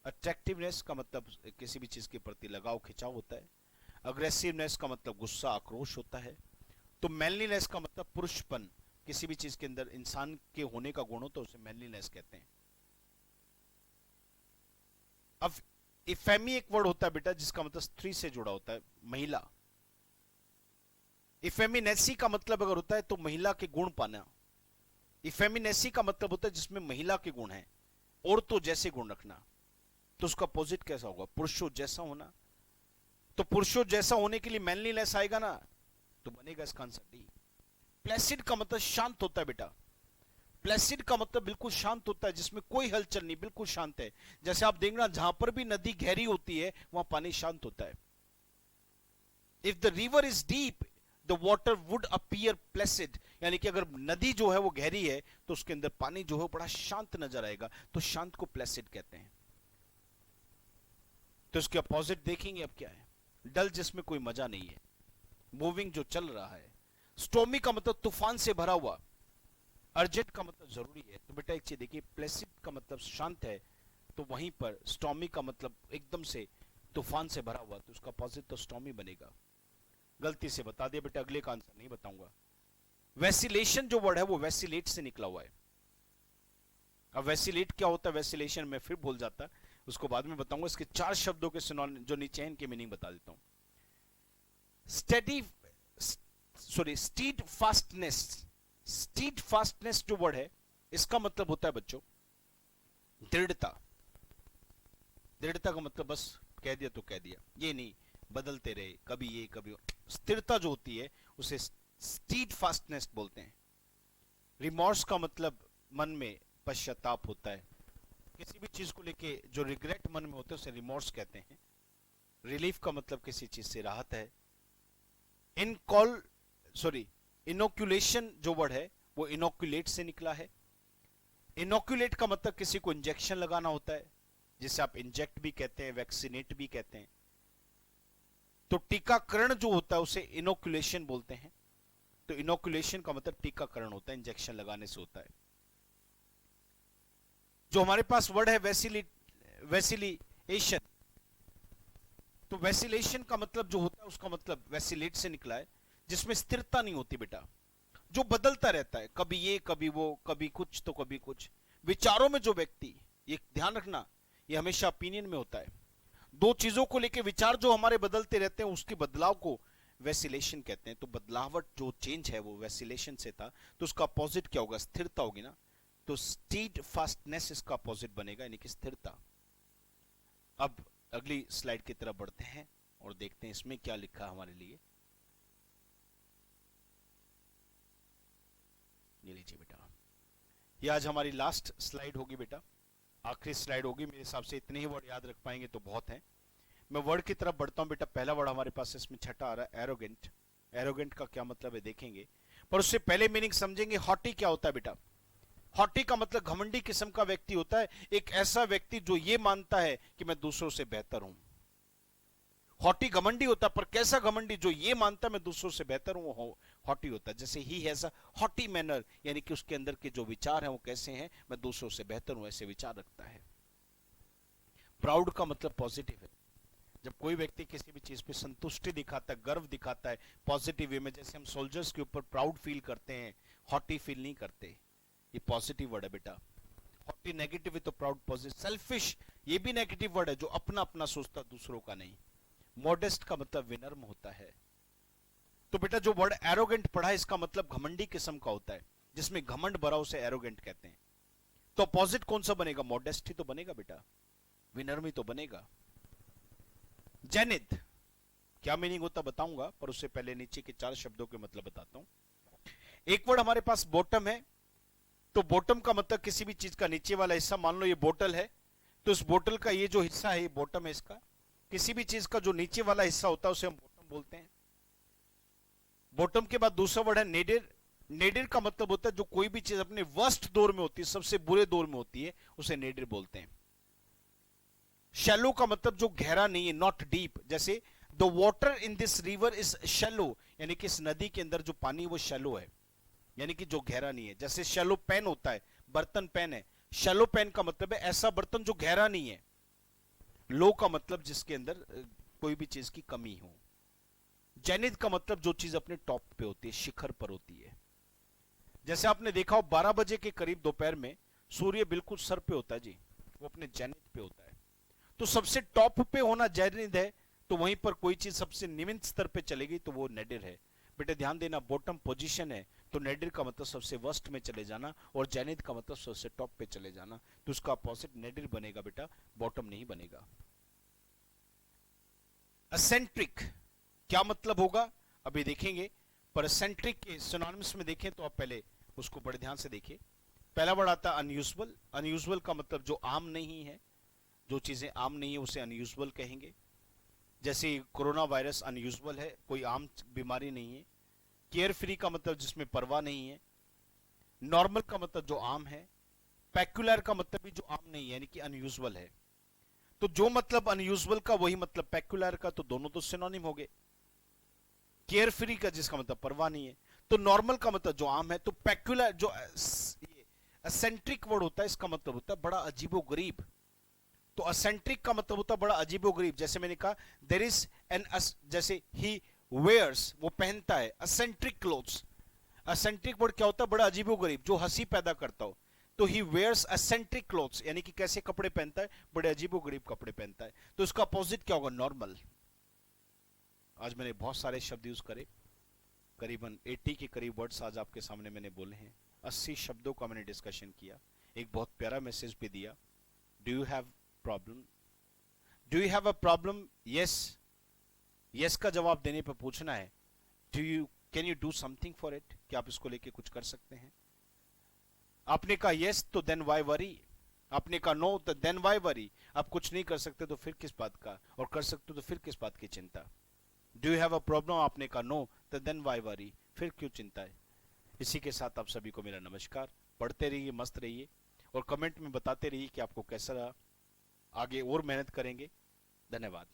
अट्रैक्टिवनेस का मतलब किसी भी चीज के प्रति लगाव खिंचाव होता है। अग्रेसिवनेस का मतलब गुस्सा आक्रोश होता है। तो मैनलीनेस का मतलब पुरुषपन, किसी भी चीज के अंदर इंसान के होने का गुण हो तो उसे मैनलीनेस कहते हैं। अब इफेमी एक वर्ड होता है बेटा जिसका मतलब स्त्री से जुड़ा होता है, महिला। इफेमिनेसी का मतलब अगर होता है तो महिला के गुण पाना। इफेमिनेसी का मतलब होता है जिसमें महिला के गुण हैं, औरतों जैसे गुण रखना। तो उसका अपोजिट कैसा होगा? पुरुषों जैसा होना। तो पुरुषों जैसा होने के लिए मैनलीनेस आएगा ना, तो बनेगा इसका आंसर डी। प्लेसिड का मतलब शांत होता है बेटा। प्लेसिड का मतलब बिल्कुल शांत होता है, जिसमें कोई हलचल नहीं, बिल्कुल शांत है। जैसे आप देखना जहां पर भी नदी गहरी होती है वहां पानी शांत होता है। If the river is deep the water would appear Placid, यानी कि अगर नदी जो है वो गहरी है तो उसके अंदर पानी जो है वो बड़ा शांत नजर आएगा, तो शांत को प्लेसिड कहते हैं। तो इसके अपोजिट देखेंगे अब क्या है। डल जिसमें कोई मजा नहीं है, मूविंग जो चल रहा है। स्टॉर्मी का मतलब तूफान से भरा हुआ। अर्जेंट का मतलब जरूरी है। तो बेटा एक चीज देखिए, प्लेसिड का मतलब शांत है, तो वहीं पर स्टॉर्मी का मतलब एकदम से तूफान से भरा हुआ, तो उसका अपोजिट तो स्टॉर्मी बनेगा। गलती से बता दिया बेटा, अगले का आंसर नहीं बताऊंगा। वैसिलेशन जो वर्ड है वो वैसिलेट से निकला हुआ है। अब वैसिलेट क्या होता है, वैसिलेशन मैं फिर भूल जाता, उसको बाद में बताऊंगा। इसके 4 शब्दों के जो नीचे हैं इनके मीनिंग बता देता हूं। Steady stead fastness. Stead fastness जो वर्ड है इसका मतलब होता है बच्चों दृढ़ता। दृढ़ता का मतलब बस कह दिया तो कह दिया, ये नहीं बदलते रहे, कभी ये कभी वो। स्थिरता जो होती है उसे स्टीड फास्टनेस बोलते हैं। रिमॉर्स का मतलब मन में पश्चाताप होता है। किसी भी चीज को लेके जो रिग्रेट मन में होते हैं उसे रिमॉर्स कहते हैं। रिलीफ का मतलब किसी चीज से राहत है। इनोक्यूलेशन जो वर्ड है वो इनोक्यूलेट से निकला है। इनोक्यूलेट का मतलब किसी को इंजेक्शन लगाना होता है, जिसे आप इंजेक्ट भी कहते हैं, वैक्सीनेट भी कहते हैं। तो टीकाकरण जो होता है उसे इनोक्यूलेशन बोलते हैं। तो इनोक्यूलेशन का मतलब टीकाकरण होता है, इंजेक्शन लगाने से होता है। जो हमारे पास वर्ड है वैसिलिएशन, तो वैसिलेशन का मतलब जो होता है उसका मतलब वैसिलेट से निकला है, जिसमें स्थिरता नहीं होती बेटा, जो बदलता रहता है, कभी ये कभी वो, कभी कुछ तो कभी कुछ। विचारों में जो व्यक्ति, ये ध्यान रखना, ये हमेशा ओपिनियन में होता है। दो चीजों को लेकर विचार जो हमारे बदलते रहते हैं उसके बदलाव को वैसिलेशन कहते हैं। तो बदलावट जो चेंज है वो वैसिलेशन से था, तो उसका अपोजिट क्या होगा? स्थिरता होगी ना। तो स्टीड फास्टनेस इसका अपोजिट बनेगा, यानी कि स्थिरता। अब अगली स्लाइड की तरफ बढ़ते हैं और देखते हैं इसमें क्या लिखा हमारे लिए। ये लीजिए बेटा, ये आज हमारी लास्ट स्लाइड होगी बेटा, आखिरी स्लाइड होगी। मेरे हिसाब से इतने ही वर्ड याद रख पाएंगे तो बहुत है। मैं वर्ड की तरफ बढ़ता हूं बेटा। पहला वर्ड हमारे पास इसमें छठा आ रहा है, एरोगेंट। एरोगेंट का क्या मतलब है देखेंगे, पर उससे पहले मीनिंग समझेंगे। हॉटी क्या होता है बेटा? हॉटी का मतलब घमंडी किस्म का व्यक्ति होता है, एक ऐसा व्यक्ति जो ये मानता है कि मैं दूसरों से बेहतर हूं। हॉटी घमंडी होता है, पर कैसा घमंडी? जो ये मानता है मैं दूसरों से बेहतर हूं, वो हॉटी होता है। जैसे he has a haughty manner, यानी कि उसके अंदर के जो विचार हैं वो कैसे हैं, मैं दूसरों से बेहतर हूं, ऐसे विचार रखता है। प्राउड का मतलब पॉजिटिव है। जब कोई व्यक्ति किसी भी चीज पे संतुष्टि दिखाता है, गर्व दिखाता है पॉजिटिव वे में, जैसे हम सोल्जर्स के ऊपर प्राउड फील करते हैं, हॉटी फील नहीं करते, ये पॉजिटिव वर्ड है बेटा। हॉटी नेगेटिव है तो प्राउड पॉजिटिव। सेल्फिश ये भी नेगेटिव वर्ड है, जो अपना अपना सोचता दूसरों का नहीं। मॉडेस्ट का मतलब विनम्र होता है। तो बेटा जो वर्ड एरोगेंट पढ़ा है इसका मतलब घमंडी किस्म का होता है, जिसमें घमंड भरा उसे एरोगेंट कहते हैं। तो अपोजिट कौन सा बनेगा? मॉडेस्ट ही तो बनेगा बेटा, विनम्र ही तो बनेगा। जेनिथ क्या मीनिंग होता बताऊंगा, पर उससे पहले नीचे के 4 शब्दों के मतलब बताता हूं। एक वर्ड हमारे पास बॉटम है, तो बॉटम का मतलब किसी भी चीज का नीचे वाला हिस्सा। मान लो ये बोतल है, तो इस बोतल का ये जो हिस्सा है ये बॉटम है इसका। किसी भी चीज का जो नीचे वाला हिस्सा होता है उसे हम बॉटम बोलते हैं। बॉटम के बाद दूसरा वर्ड है नेडेड। नेडिर का मतलब होता है जो कोई भी चीज अपने वर्स्ट दौर में होती है, सबसे बुरे दौर में होती है, उसे नेडिर बोलते हैं। शैलो का मतलब जो गहरा नहीं है, नॉट डीप। जैसे the water in this river is shallow, यानी कि इस नदी के अंदर जो पानी है वो शैलो है, यानी कि जो गहरा नहीं है। जैसे शैलो पेन होता है, बर्तन पेन है, शैलो पेन का मतलब है ऐसा बर्तन जो गहरा नहीं है। लो का मतलब जिसके अंदर कोई भी चीज की कमी हो। जैनिथ का मतलब जो चीज अपने टॉप पे होती है, शिखर पर होती है। जैसे आपने देखा हो 12 बजे के करीब दोपहर में सूर्य बिल्कुल सर पे होता है जी, वो अपने जैनिथ पे होता है। तो सबसे टॉप पे होना जैनिथ है, तो वहीं पर कोई चीज सबसे निम्न स्तर पे चलेगी तो वो नेडिर है। बेटे ध्यान देना, बॉटम पोजीशन है, तो नेडिर का मतलब सबसे वर्स्ट में चले जाना, और जैनिथ का मतलब सबसे टॉप पे चले जाना। तो उसका अपोजिट नेडिर बनेगा बेटा, बॉटम नहीं बनेगा। असेंट्रिक क्या मतलब होगा अभी देखेंगे, पर असेंट्रिक के सिनोनिम्स में देखें तो आप पहले उसको बड़े ध्यान से देखिए। पहला वर्ड आता है अनयूजुअल। अनयूजुअल का मतलब जो आम नहीं है, जो चीजें आम नहीं है उसे अनयूजुअल कहेंगे। जैसे कोरोना वायरस अनयूजुअल है, कोई आम बीमारी नहीं है। केयर फ्री का मतलब जिसमें परवाह नहीं है। नॉर्मल का मतलब जो आम है। पेक्युलर का मतलब भी जो आम नहीं है, यानी कि अनयूजुअल है। तो जो मतलब अनयूजुअल का वही मतलब पेक्युलर का, तो दोनों तो सिनोनिम हो गए। केयर फ्री का जिसका मतलब परवाह नहीं है, तो नॉर्मल का मतलब जो आम है। तो पेक्युलर जो असेंट्रिक वर्ड होता है, इसका मतलब होता है बड़ा अजीबो गरीब। तो असेंट्रिक का मतलब होता है बड़ा अजीबो गरीब। जैसे मैंने कहा देर इज एन, जैसे ही वेयर्स, वो पहनता है असेंट्रिक क्लोथ्स। असेंट्रिक वर्ड क्या होता है, बड़ा अजीबो गरीब, जो हंसी पैदा करता हो। तो ही वेयर्स असेंट्रिक क्लोथ्स, यानी कि कैसे कपड़े पहनता है, बड़े अजीबो गरीब कपड़े पहनता है। तो इसका अपोजिट क्या होगा, नॉर्मल। आज मैंने बहुत सारे शब्द यूज करे, करीबन 80 के करीब वर्ड्स आज आपके सामने मैंने बोले हैं। 80 शब्दों का मैंने डिस्कशन किया, एक बहुत प्यारा मैसेज भी दिया। Do you have problem, do you have a problem, yes. Yes का जवाब देने पर पूछना है do you, can you do something for it, क्या आप इसको लेके कुछ कर सकते हैं। आपने कहा यस तो देन व्हाई वरी, आपने कहा नो तो देन व्हाई वरी। आप कुछ नहीं कर सकते तो फिर किस बात का, और कर सकते तो फिर किस बात की चिंता। Do you have a problem, आपने कहा नो तो देन व्हाई वरी, फिर क्यों चिंता है। इसी के साथ आप सभी को मेरा नमस्कार। पढ़ते रहिए, मस्त रहिए, और कमेंट में बताते रहिए कि आपको कैसा रहा। आगे और मेहनत करेंगे। धन्यवाद।